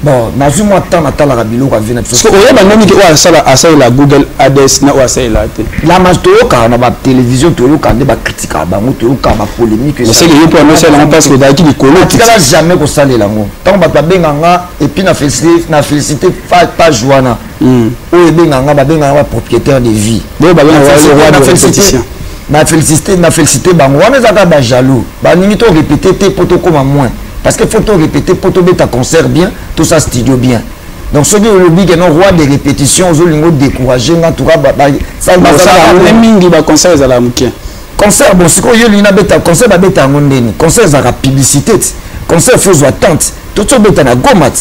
Speaker 5: Bon, na vu moi tant à la bilo ka vient
Speaker 8: parce que oya bandani que ça la Google ADS na wa ça la
Speaker 5: la mastoyo ka na ba télévision to yo ka de ba critique ba mo to yo ka ba polémique
Speaker 8: c'est que yo pour annoncer la parce que daki likolo
Speaker 5: tu vas jamais ko saler la ngo tant ba benganga et puis na félicité pas joana o benganga ba benganga propriétaire de vie
Speaker 8: ba
Speaker 5: na félicité bango wana zaka ba jaloux ba ningi to répéter te poto comme moins parce que faut tout répéter pour tout mettre concert bien tout ça studio bien donc celui le big est non roi des répétitions aux lingots décourager en tout cas ça
Speaker 8: même mingi ba concert za la mukien
Speaker 5: concert bon c'est quoi yo lina beta concert ba beta ngondeni concert za publicité concert faut attente tout ça beta na gomat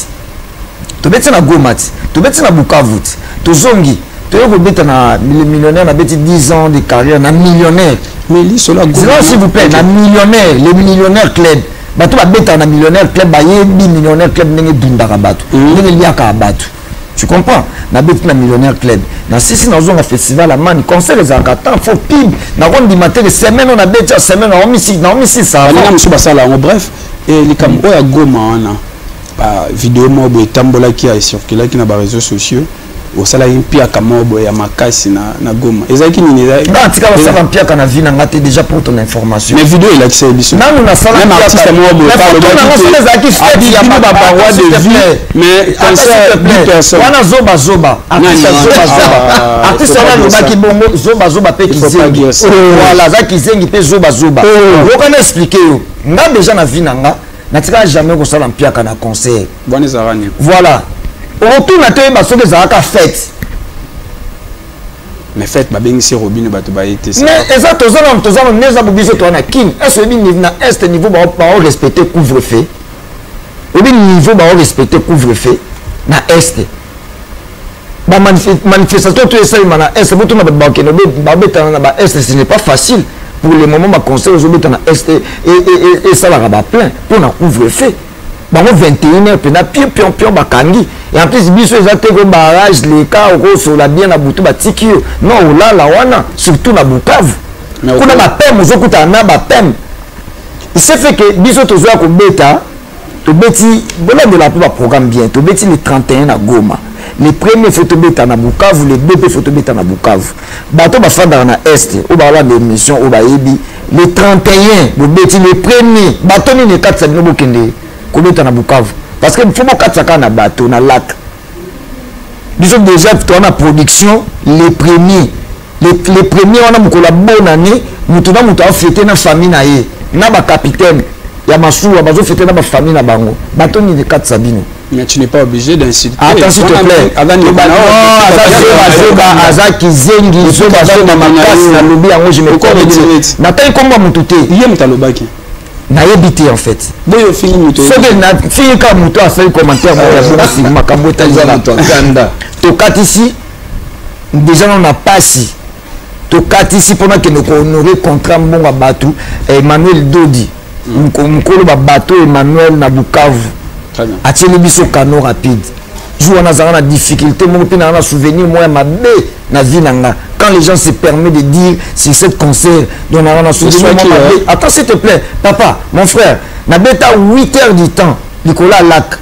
Speaker 5: to beta na gomat to beta na Bukavu to zongi to yo beta na millionnaire na beti 10 ans de carrière na millionnaire
Speaker 8: mais li cela
Speaker 5: s'il vous plaît na millionnaire les millionnaires club bato ba beta na millionnaire club ba yebi millionnaire club ndenge dundaka bato ndenge liaka bato tu comprends na beta na millionnaire club na sisi na zonga festival à man concert les akata faut pib na rondi matin semaine on a beta semaine na omisi ça
Speaker 8: na musu basala en bref et les cambo ya goma na ba vidéo mo bo tambola qui a circulé qui na ba réseaux sociaux au sala impia kamobo ya makasi na Goma ezaki nini ezaki
Speaker 5: non tika au sala impia kana vina ngate déjà pour ton information
Speaker 8: mais vidéo il a accès biso
Speaker 5: non na sala
Speaker 8: même artiste mobo parle de
Speaker 5: ezaki fait ya
Speaker 8: ba paroi de vie mais concert 10 personnes
Speaker 5: wana zoba artiste wana lobaki bongo zoba pe kizengi voilà za kizengi pe zoba okana expliquer yo nga déjà na vina nga natika jamais ko sala impia kana concert
Speaker 8: bonne zarani
Speaker 5: voilà retour na te ba soke za ka fête
Speaker 8: mais fête ba bengisi robine bato ba été ça
Speaker 5: mais eza tozana neza bubiso to na kin est-ce que ni na est niveau ba respecter couvre-feu obi niveau ba respecter couvre-feu na est ba manifestation to esa na est boto na ba keno ba betana na ba est ce n'est pas facile pour le moment ma conseil aux betana est et ça va ba plein pour na couvre-feu bango 21h pena pion bakangi et en plus biso ezate ko barrage les cas au sur la bien na butu batiki non olala wana surtout na Bukavu kuna ba pem ozokuta na ba pem il s'est fait que biso tozoa ko beta to beti bona de la programme bien to beti le 31 na Goma les premiers photo beta na Bukavu les deux photo beta na Bukavu bato ba fanda na est ou ba la émission ou ba yebi le 31 bo beti les premiers bato ni ne 4 no bokende na Bukavu parce que il faut que na bateau na lac disons déjà toi na production les premiers on a beaucoup la bonne année mutu a fêté na famille na ye na ba capitaine ya masuwa bazo fêté na ba famille na bango bateau ni de 4 sabino
Speaker 8: mais tu n'es pas obligé d'insulter
Speaker 5: attends s'il te plaît azaki zengi zoba makasi na lobi yango je me connais na taille comme mutu te
Speaker 8: yé mutalobaki
Speaker 5: nayebi en fait
Speaker 8: boyo fini muto
Speaker 5: soki na fini ka muto asali commentaire ya makambo etalizana tokatisi déjà on a pasi tokatisi mpona kende kohonore contrat mbongo ya bato Emmanuel Dodi mokolo babato Emmanuel na Bukavu atieli biso kano rapide jour wana azalaka na difficulté moko mpe na souvenir moya mabe na vie na nga quand les gens se permettent de dire sur cette concert donc on a souvenir mabe attends s'il te plaît papa mon frère na beta 8h du temps likola lac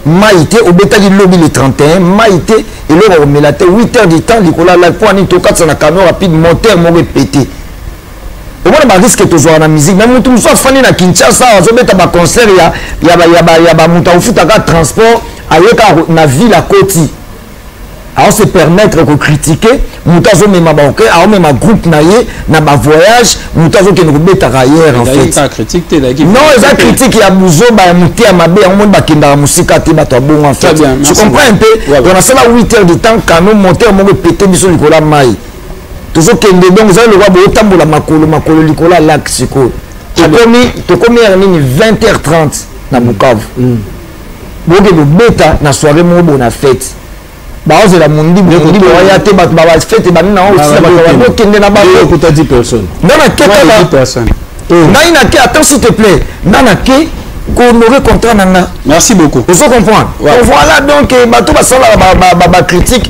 Speaker 5: maïté au beta du lobby le 31 maïté et là on met la 8h du temps likola lac pour ani to 4 na cano rapide moteur mo pété on a un risque de jouer la musique même tout ça fani na Kinshasa on beta ba concert ya ba muta ufutaka transport ayoka na ville à côté alors se permettre de critiquer mutazo mema ba OK alors même groupe na ye na ba voyage mutazo ke no beta ailleurs en fait
Speaker 8: ça critique te
Speaker 5: non ça critique ya buzo ba mutia mabe on monde ba kinda musika te ba to bon en fait tu comprends un peu on a ça 8h de temps canon moteur mo péter biso likola mai toujours kende donc ça le roi bo tambola makolo likola lac siko to komi nini 20h30 na Bukavu boge le beta na soirée mo bona fête ba ozela mundi waya te ba fête ba na aussi ba kende na ba
Speaker 4: ko 10 personnes
Speaker 5: na keta
Speaker 8: 10 personnes
Speaker 5: na ina ke attends s'il te plaît na ke ko honorer contrat nanga
Speaker 8: merci beaucoup
Speaker 5: vous comprendre voilà donc bato ba sala ba critique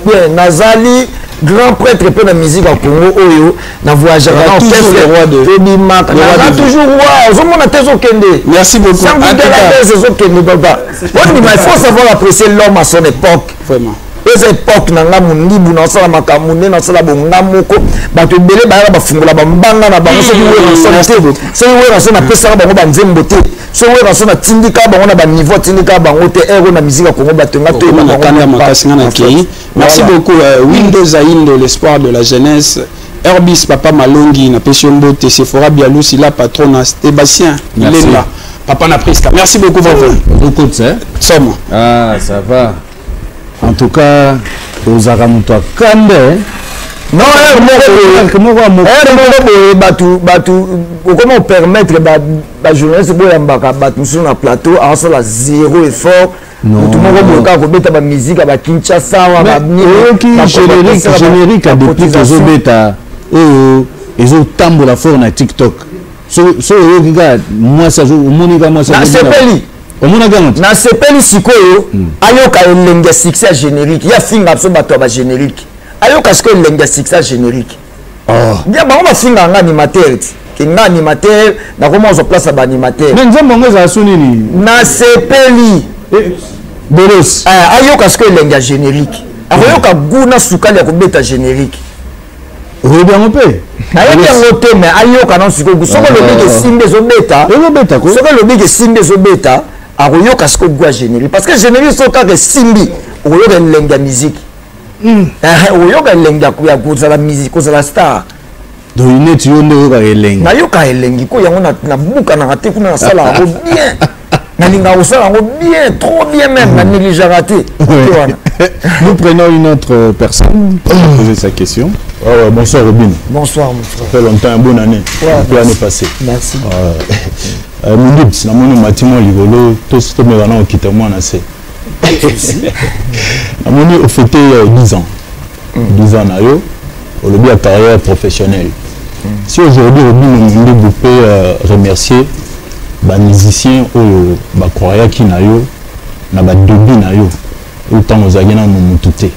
Speaker 5: bien nazali grand prêtre pour la musique au Congo oyo na voyage na
Speaker 8: roi de
Speaker 5: toujours roi on mona tezo kende
Speaker 8: merci beaucoup
Speaker 5: sans tezo kende baba il faut savoir apprécier l'homme à son époque
Speaker 8: vraiment
Speaker 5: eza époque nanga mundibu na sala makamune na sala bonga moko bato belé ba bafungola bambanga na bango soki we na pesa bango banzembo te so we na tindika bango na ba niveau tindika bango te ero na musique ya Congo bato nga to
Speaker 8: na kanda makasi na kei merci beaucoup Windows Aindo l'espoir de la jeunesse Herbis papa Malongi na Peshombo te Sephora Bialusi la patronne Sébastien Lenga papa na Priska merci beaucoup Vavo
Speaker 4: beaucoup de ça
Speaker 8: somme
Speaker 4: ah ça va en tout cas aux aramuto kambe
Speaker 5: non comment permettre ba journaliste boya mbaka batu sur na plateau en sur la zéro effort tout le monde boka ko beta ba musique ba Kinshasa wa ba
Speaker 4: générique a depuis que beta ezo tambola fort na TikTok so regarde moi ça monika moi ça
Speaker 5: na sepeli sikoyo ayoka elenge succès générique ya finga so bato ba générique ayoka sikoyo elenge succès générique bien ba on finga nga animateur ki nga animateur na comment on place ba animateur
Speaker 4: mais nzembo ngo za sunini
Speaker 5: na sepeli
Speaker 4: Bolos.
Speaker 5: Ayoka ce que l'enga générique. Ayoka guna sukali ya kobeta générique.
Speaker 4: Robert Mopé.
Speaker 5: Ayoka ngote mais ayoka non suko soko lobi ke simbe zo beta.
Speaker 4: Beta ko.
Speaker 5: Soko lobi ke simbe zo beta. Ayoka ce que gua générique parce que générique soka ke simbi. Ayoka l'enga musique. Ayoka l'enga ya kozala musique kozala star.
Speaker 4: Donc il est yoka elengi.
Speaker 5: Na yoka elengi ko yango na buka na raté kuna sala ko bien. Bien, trop bien même, la négligence raté.
Speaker 4: Nous prenons une autre personne pour poser sa question. Bonsoir Robin.
Speaker 5: Bonsoir mon frère.
Speaker 4: Ça fait longtemps, bonne année. Bonne année passée.
Speaker 5: Merci.
Speaker 4: Mon c'est la monnaie matimo ligolo, tout ce que nous allons quitter moi na c'est. La monnaie au fêté 10 ans. 10 ans na yo, au lobby à carrière professionnelle. Si aujourd'hui Robin vous pouvez remercier les musiciens oyo ba croya ki na yo na ba début na yo autant aux agena mu tuté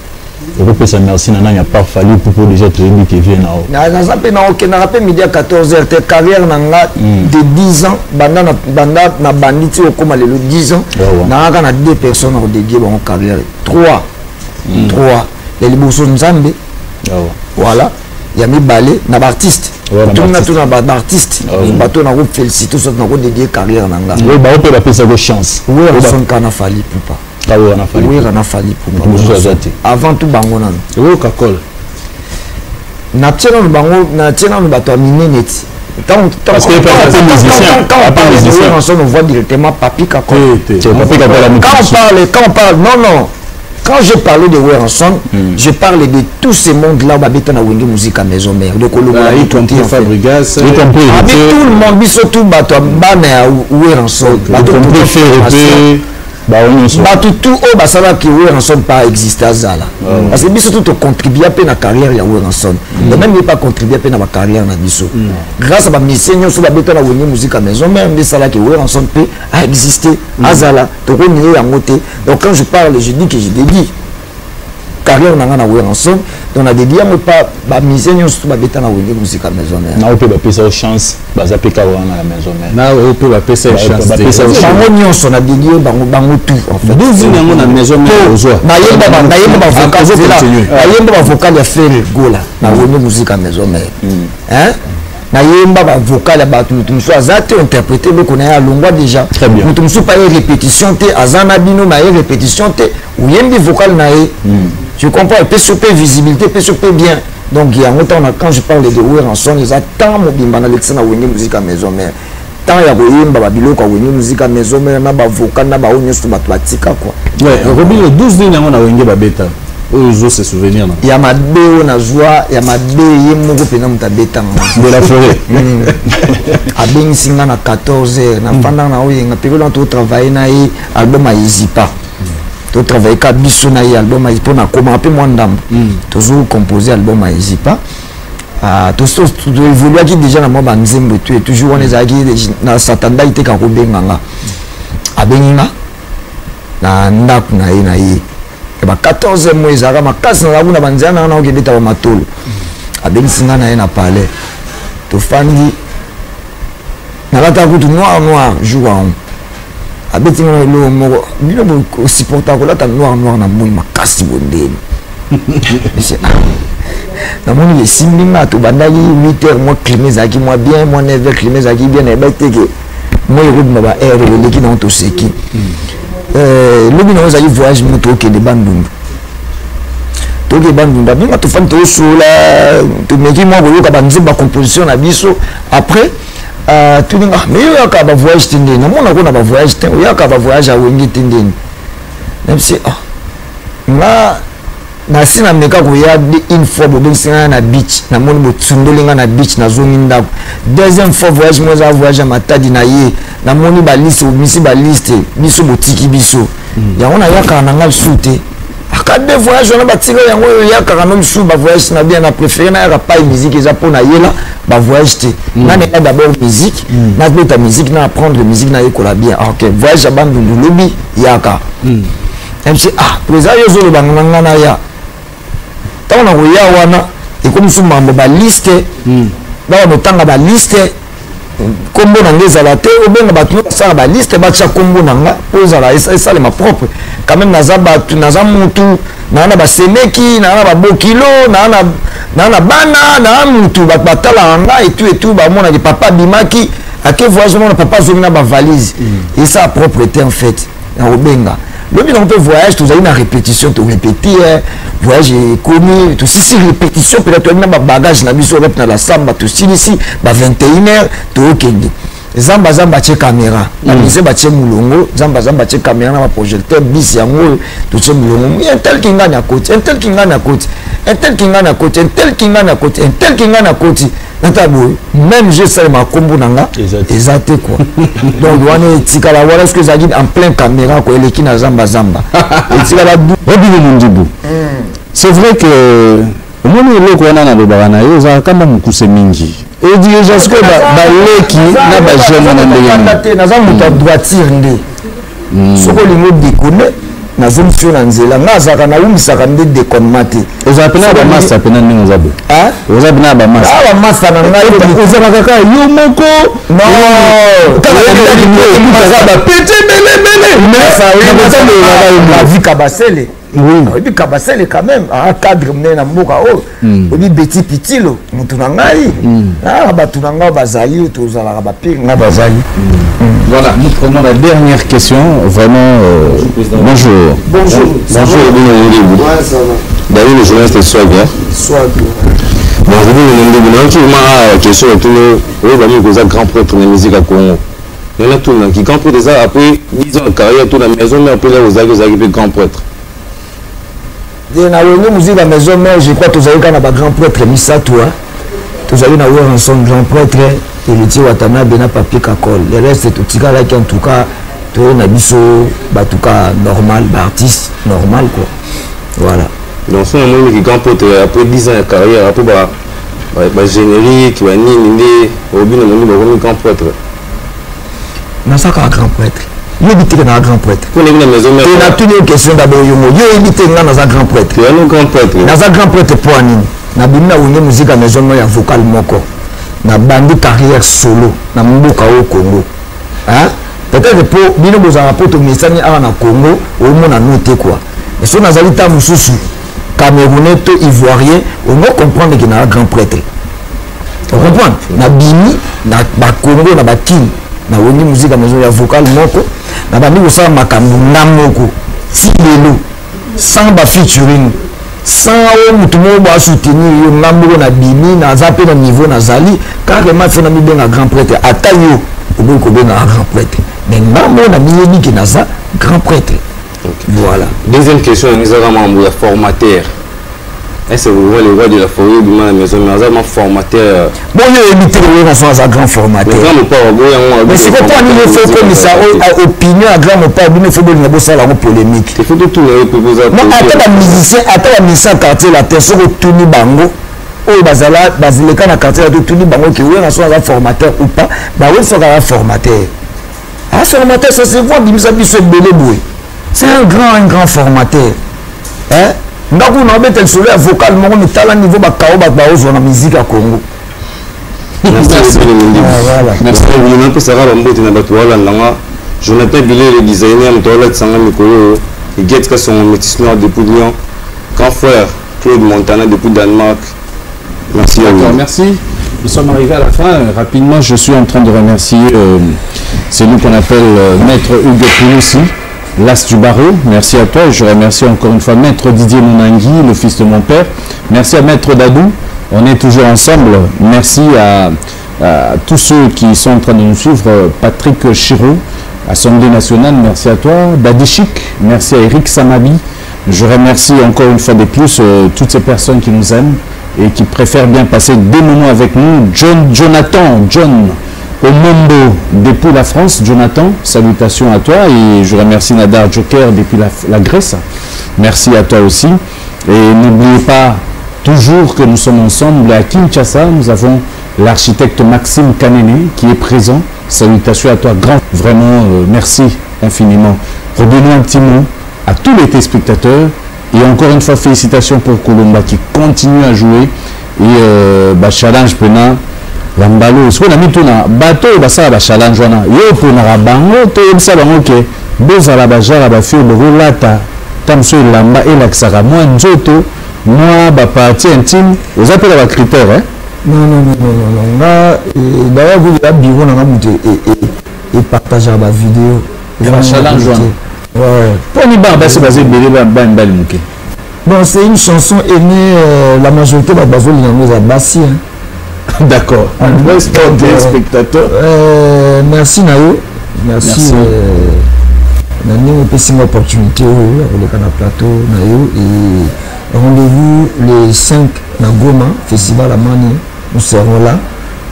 Speaker 4: on peut ça merci na na pas fallu pour déjà te dire que vient na
Speaker 5: na zape na ok na rappel midi à 14h te carrière na nga de 10 ans banda na banditi au comme le 10 ans na nga na 2 personnes au dédié bon carrière 3 les liboso nzambe voilà il y a mis balé na artiste tout na ba artiste bato na ko féliciter so na ko dédier carrière na nga
Speaker 4: oui ba peut la pesa go chance
Speaker 5: oui son kana fali pupa oui kana fali pupa avant tout bango na
Speaker 4: oui kakol
Speaker 5: na tena no bato mineneti
Speaker 4: parce que
Speaker 5: on voit directement Papi Kakol quand on parle non quand je parlais de Weranson, je parlais de tous ces mondes-là où habitent dans la musique à maison mère. Donc, tout le monde, surtout, Weranson. Tout ça va que Weranson pas exister à Zala. Parce que surtout, tu contribues à peine à la carrière de Weranson. Mais même pas contribuer à peine à la carrière de Bisso. Grâce à ma mission, sur la bête dans la musique à maison mère, mais ça là que Weranson peut exister à Zala. Donc, quand je parle, je dis que je dédie carrière na Weranson. Donc, on a dédié pas ma mission sur la bête dans la musique à maison mère.
Speaker 4: On peut pas sa chance, à la maison mère. On peut pas sa chance.
Speaker 5: On a dédié bango tout en fait.
Speaker 4: 12 ans dans la maison mère.
Speaker 5: Na vocal ya faire gola na musique à maison mère. Hein? Na yemba ba vocal ya batu mutu so azate interpréter le connaît à longwa déjà. Mutu musu pas répétition té azana bino na répétition té ou yembi vocal na e. Tu comprends, peut super visibilité, peut super bien. Donc il y a longtemps quand je parle de Weranson, les attends mon bimba na lexana wenge musique à maison mère. Tant ya koyemba ba biloko wenge musique à maison mère na ba vocal na ba onyo so ba twatika quoi.
Speaker 4: Ouais, Robin le 12 ans na wenge ba beta. Ozo se souvenir.
Speaker 5: Il y a ma béo na joie, il y a ma béo moko pena muta beta
Speaker 4: de la forêt.
Speaker 5: A ben singa na 14h na pendant na oyenga période on travailler na album a Izipa. Tu travailles avec Bisso na album pour na comment peu moins d'âme. Toujours composé album à Izipa. Tu évolues qui déjà na moi banzembo tu es toujours on les a na satanda ite ka ko benganga. A benga na ndap na ye. 14 mois ezaka makasi na kuna banzana na okebeta ba matolo abensinga na ye na palais to fandi na lata kutu noir jour en abetinga na lo moko bino bo supporta ko lata noir na moni makasi bondeni na moni le simlinga to bandaki 8h moi climat zaki moi bien moi 9h climat zaki bien na beteke moi rythme ba air le qui dans to seki lobi na ozali voyage moto ke de bandundu toke bandundu binga to fani to sola to meki mo boyoka banzimba composition na biso après tu dinga mais yo yaka ba voyage tindeni na mona ko na ba voyage ten yaka ba voyage a wengi tindeni même si na sina meka ko ya une fois bo bensinga na beach na moni bo tsundolinga na beach na zongi ndako deuxième fois voyage mo za voyage matadi na ye na moni ba liste misi ba liste biso botiki biso yango na yaka na ngal sute akade voyage na batika yango yaka na msu ba voyage na bien na préféré na yaka pas musique eza pona yela ba voyage te na ne d'abord musique na beta musique na apprendre musique na yekola bien OK voyage bandu lobi yaka MC président yo zo banganga na ya tant on a wana et comme sous mambo ba liste ba no tanga ba liste kombo nanga ezala te obenga bato basala baliste batya kombo nanga po ezala esalema propre quand même naza bato naza mutu naa na basemeki naa na babokilo naa na bana naa mutu bato batala nanga etu bamonaki papa bimaki ake voyage mona papa azongi na bavalise esa propreté en fait na obenga lobi na mpe voyage tozali na répétition torépéti voyage ekomi tosisi répétition peut-être toyali na babagage na biso orepe na la samba tosilisi ba 21h tookende zamba tie caméra bamise batie mulongo zamba tie caméra na baprojecteur bis yango totie mulongo un tel kinga na côté un tel kinga na côté un tel kinga na côté un tel kinga na côté un tel kinga na côté même je sais ma combo nanga exact quoi donc wana etikala voilà est-ce que ça dit en plein caméra quoi eleki na zamba etikala
Speaker 4: Robin Mundibu c'est vrai que moni eloko wana na lobaka na yo ezalaka kamba mokuse mingi edi ejaske baleki na bajeune na ndenge
Speaker 5: naza moto ya droiture nde soko olingi odekone nazomsio na nzela nga azalaka naumisaka nde dekonema te
Speaker 4: ozala pena bamasa pena ndenge oza bo oza pena bamasa
Speaker 5: bamasa na ngai
Speaker 4: ozalaka kaka yo moko bapete
Speaker 5: belebele kabasele oyebi kabasele quand même cadre mene na mboka oyo oyebi beti pitilo motu na ngai bato na ngai bazali tozalaka bapire nga bazali.
Speaker 4: Voilà, nous prenons la dernière question. Vraiment, bonjour.
Speaker 9: Bonjour. Bonjour, David, le journaliste Swag.
Speaker 5: Swag.
Speaker 9: Bon, je vous demande une question à tout le monde. Vous avez grand prêtre de la musique à Congo. Il y en a tout le monde qui grand prêtre après 10 ans de carrière, toute la maison, mais après là, vous avez grand prêtre.
Speaker 5: Dans la musique à la maison, mais je crois que vous avez un grand prêtre, Missa, toi. Vous avez un son grand prêtre. Héritier Watana Bena Papier Kakol. Le reste tout tika là qui en tout cas tout na biso ba tout cas normal, ba artiste normal quoi. Voilà.
Speaker 9: Donc c'est un monde qui grand pote après 10 ans de carrière après ba générique ba nini au bin na monde ba grand prêtre.
Speaker 5: Na ça ka grand prêtre. Yo bité na grand prêtre.
Speaker 9: Pour les maison mais
Speaker 5: on a toute une question d'abord yo bité na za grand prêtre.
Speaker 9: Tu as un grand prêtre.
Speaker 5: Na za grand prêtre pour nini? Na bina wonye musique à maison ya vocal moko. Na bandi carrière solo na mboka au Congo hein peut-être pour bino boza rapport to mesani ala na Congo au mona noté quoi mais so nazali ta mususu Camerounais to Ivoirien on va comprendre que na grand prêtre on comprend na bini na ba Congo na ba king na woni musique à maison ya vocal moko na bandi ko sa makambu na moko si lelo sans ba featuring sans mutu mo ba soutenir yo ngambo na bini na zape na niveau na zali carrément fait na mi benga grand prêtre atayo obo ko benga grand prêtre mais ngambo na mi ki na za grand prêtre. Voilà.
Speaker 9: Deuxième question, nous avons un formateur. Est-ce que vous voyez le roi de la forêt du mal à la maison, mais nous avons un formateur.
Speaker 5: Bon, il y a évité le roi un grand formateur. Mais c'est pourquoi nous faisons comme ça, opinion à grand pas, nous faisons une polémique.
Speaker 9: Il faut tout le
Speaker 5: non, attends, la musicien, attends, la musicien quartier, la personne au Tuni Bango. Oh, Bazala, Basileka, la quartier, la Tuni Bango, qui est un formateur ou pas, bah oui, c'est un formateur. Un formateur, ça se voit, c'est un grand formateur. Hein? Ndako na bete le soleil vocal mon mais tala niveau ba kao ba ozo na musique à Congo.
Speaker 9: Merci. Merci. On peut savoir un bout na bato wala nanga. Jonathan Billet le designer mtola tsanga mikolo. Il get que son métis noir depuis Lyon. Grand frère Claude Montana depuis Danemark. Merci à vous.
Speaker 4: Merci. Nous sommes arrivés à la fin. Rapidement, je suis en train de remercier celui qu'on appelle Maître Hugues Pouloussi. L'As du barreau, merci à toi. Je remercie encore une fois Maître Didier Mounangui, le fils de mon père. Merci à Maître Dadou. On est toujours ensemble. Merci à tous ceux qui sont en train de nous suivre. Patrick Chirou, Assemblée nationale, merci à toi. Dadi Chic, merci à Eric Samabi. Je remercie encore une fois de plus toutes ces personnes qui nous aiment et qui préfèrent bien passer des moments avec nous. John Omondo depuis la France, Jonathan, salutations à toi et je remercie Nadar Joker depuis la Grèce. Merci à toi aussi. Et n'oubliez pas toujours que nous sommes ensemble à Kinshasa. Nous avons l'architecte Maxime Kanene qui est présent. Salutations à toi, grand. Vraiment, merci infiniment. Redonnons un petit mot à tous les téléspectateurs. Et encore une fois, félicitations pour Colomba qui continue à jouer. Et challenge Pena. Rambalo, ce qu'on a mis tout dans bateau, ça va challenge wana. Yo pour na bango, to ça bango ke deux à la bajara ba fait le lata, tam so lamba et l'axara moi nzoto, moi ba partie intime, vous appelez la critère hein.
Speaker 5: Non. Là, d'ailleurs vous la bureau na muté et partager la vidéo.
Speaker 4: La challenge wana.
Speaker 5: Ouais.
Speaker 4: Pour ni ba c'est basé belé ba mbali muké.
Speaker 5: Bon, c'est une chanson aimée la majorité de la bazole nous a bassi hein.
Speaker 4: D'accord. Des spectateurs.
Speaker 5: Merci Nayo. Merci. Nani on une opportunité avec le canal plateau Nayo et rendez-vous les 5 na Goma festival à Mani. Nous serons là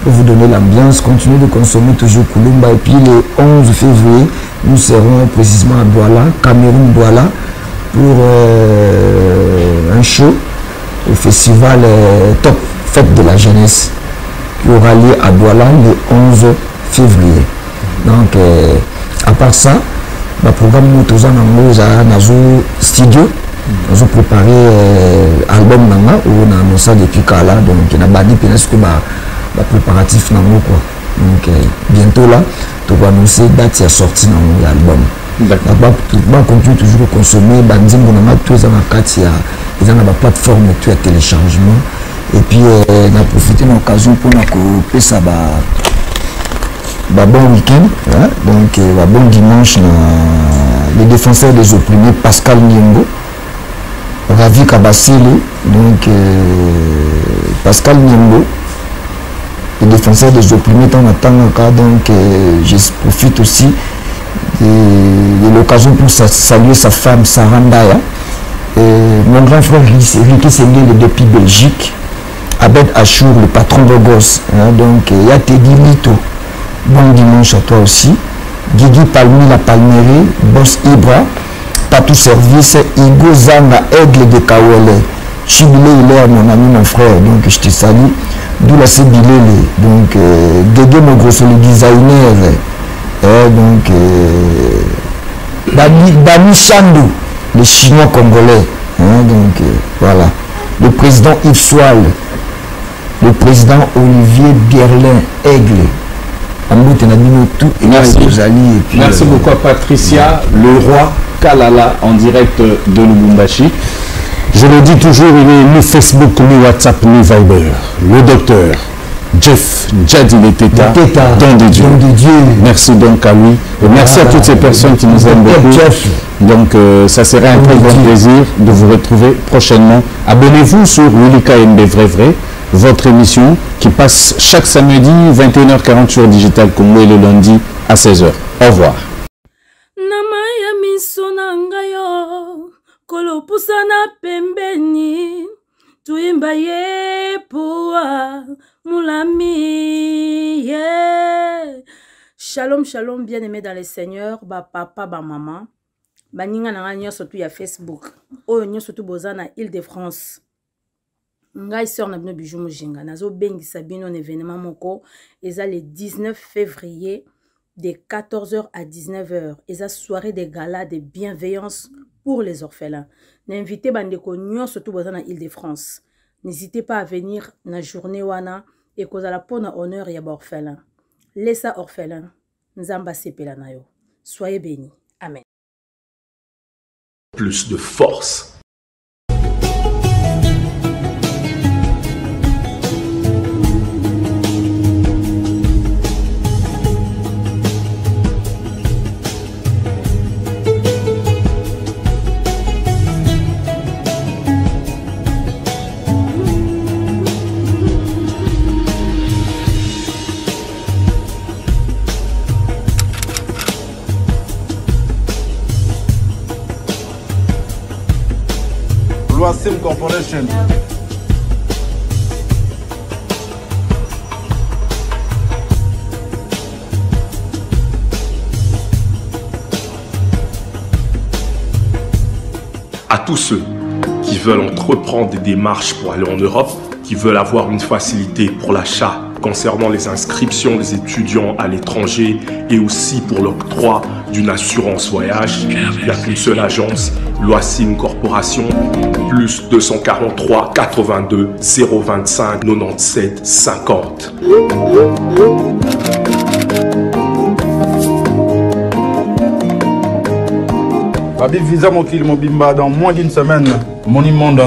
Speaker 5: pour vous donner l'ambiance. Continuez de consommer toujours Kulumba et puis le 11 février nous serons précisément à Douala, Cameroun Douala pour un show au festival Top Fête de la Jeunesse qui aura lieu à Douala le 11 février. Donc, à part ça, le programme Nazo Studio, nous avons préparé l'album Nanga où on a annoncé depuis Kala, donc il y a badi presque le préparatif Nango quoi. Donc, bientôt là, tu vas annoncer date de sortie dans l'album. On continue toujours à consommer, tous les la plateforme de téléchargement. Et puis, on a profité de l'occasion pour nous ça bon week-end. Hein? Donc, bon dimanche, les défenseurs des opprimés, Pascal Nyembo, Ravi Kabasile, donc Pascal Nyembo, les défenseurs des opprimés, donc je profite aussi de l'occasion pour saluer sa femme Sarah Ndaya, mon grand frère Ricky Sengel depuis Belgique, Abed Achour, le patron de Gosse, hein, donc il y a Teddy Lito, bon dimanche à toi aussi, Guigui Palmi la Palmeri, Boss Ibra, Patou Service, Igo Zanga, Aigle de Kawele, Chibilé il est mon ami, mon frère, donc je te salue, d'où la Sébilele, donc Dédé mon gros le designer, donc Bani Chandou, les Chinois congolais, hein, donc voilà, le président Yves Soal, le président Olivier Bierlin Aigle.
Speaker 4: Merci. Merci beaucoup à Patricia, le roi Kalala en direct de Lubumbashi. Je le dis toujours, il est ni Facebook, ni WhatsApp, ni Viber. Le docteur Jeff Djadine Teta, don de Dieu. Merci donc à lui. Et merci à toutes ces personnes qui nous aiment beaucoup. Donc ça serait un très grand plaisir de vous retrouver prochainement. Abonnez-vous sur Willy KMB Vrai, votre émission qui passe chaque samedi 21h40 sur Digital Congo et le lundi à 16h. Au revoir.
Speaker 3: Shalom, shalom, bien-aimés dans les seigneurs, papa, maman. Baninga nanga nyo surtout ya Facebook. Oyo nyo surtout bozana Île-de-France. Ngai sœur na bino bijou mujinga. Nazo bengisa bino un événement moko. Eza le 19 février de 14h à 19h. Eza soirée de gala de bienveillance pour les orphelins. N'invitez bandeko nyo surtout bozana Île-de-France. N'hésitez pas à venir na journée wana et kozala pona honneur ya ba orphelin. Laissa orphelin. Nzamba sepela na yo. Soyez bénis. Amen.
Speaker 1: Plus de force.
Speaker 2: Sim Corporation.
Speaker 1: À tous ceux qui veulent entreprendre des démarches pour aller en Europe, qui veulent avoir une facilité pour l'achat concernant les inscriptions des étudiants à l'étranger et aussi pour l'octroi d'une assurance voyage, il n'y a qu'une seule agence Loisim Corporation, plus 243 82 025 97 50.
Speaker 2: Babi Visa Mokil Mobimba dans moins d'une semaine, mon immonde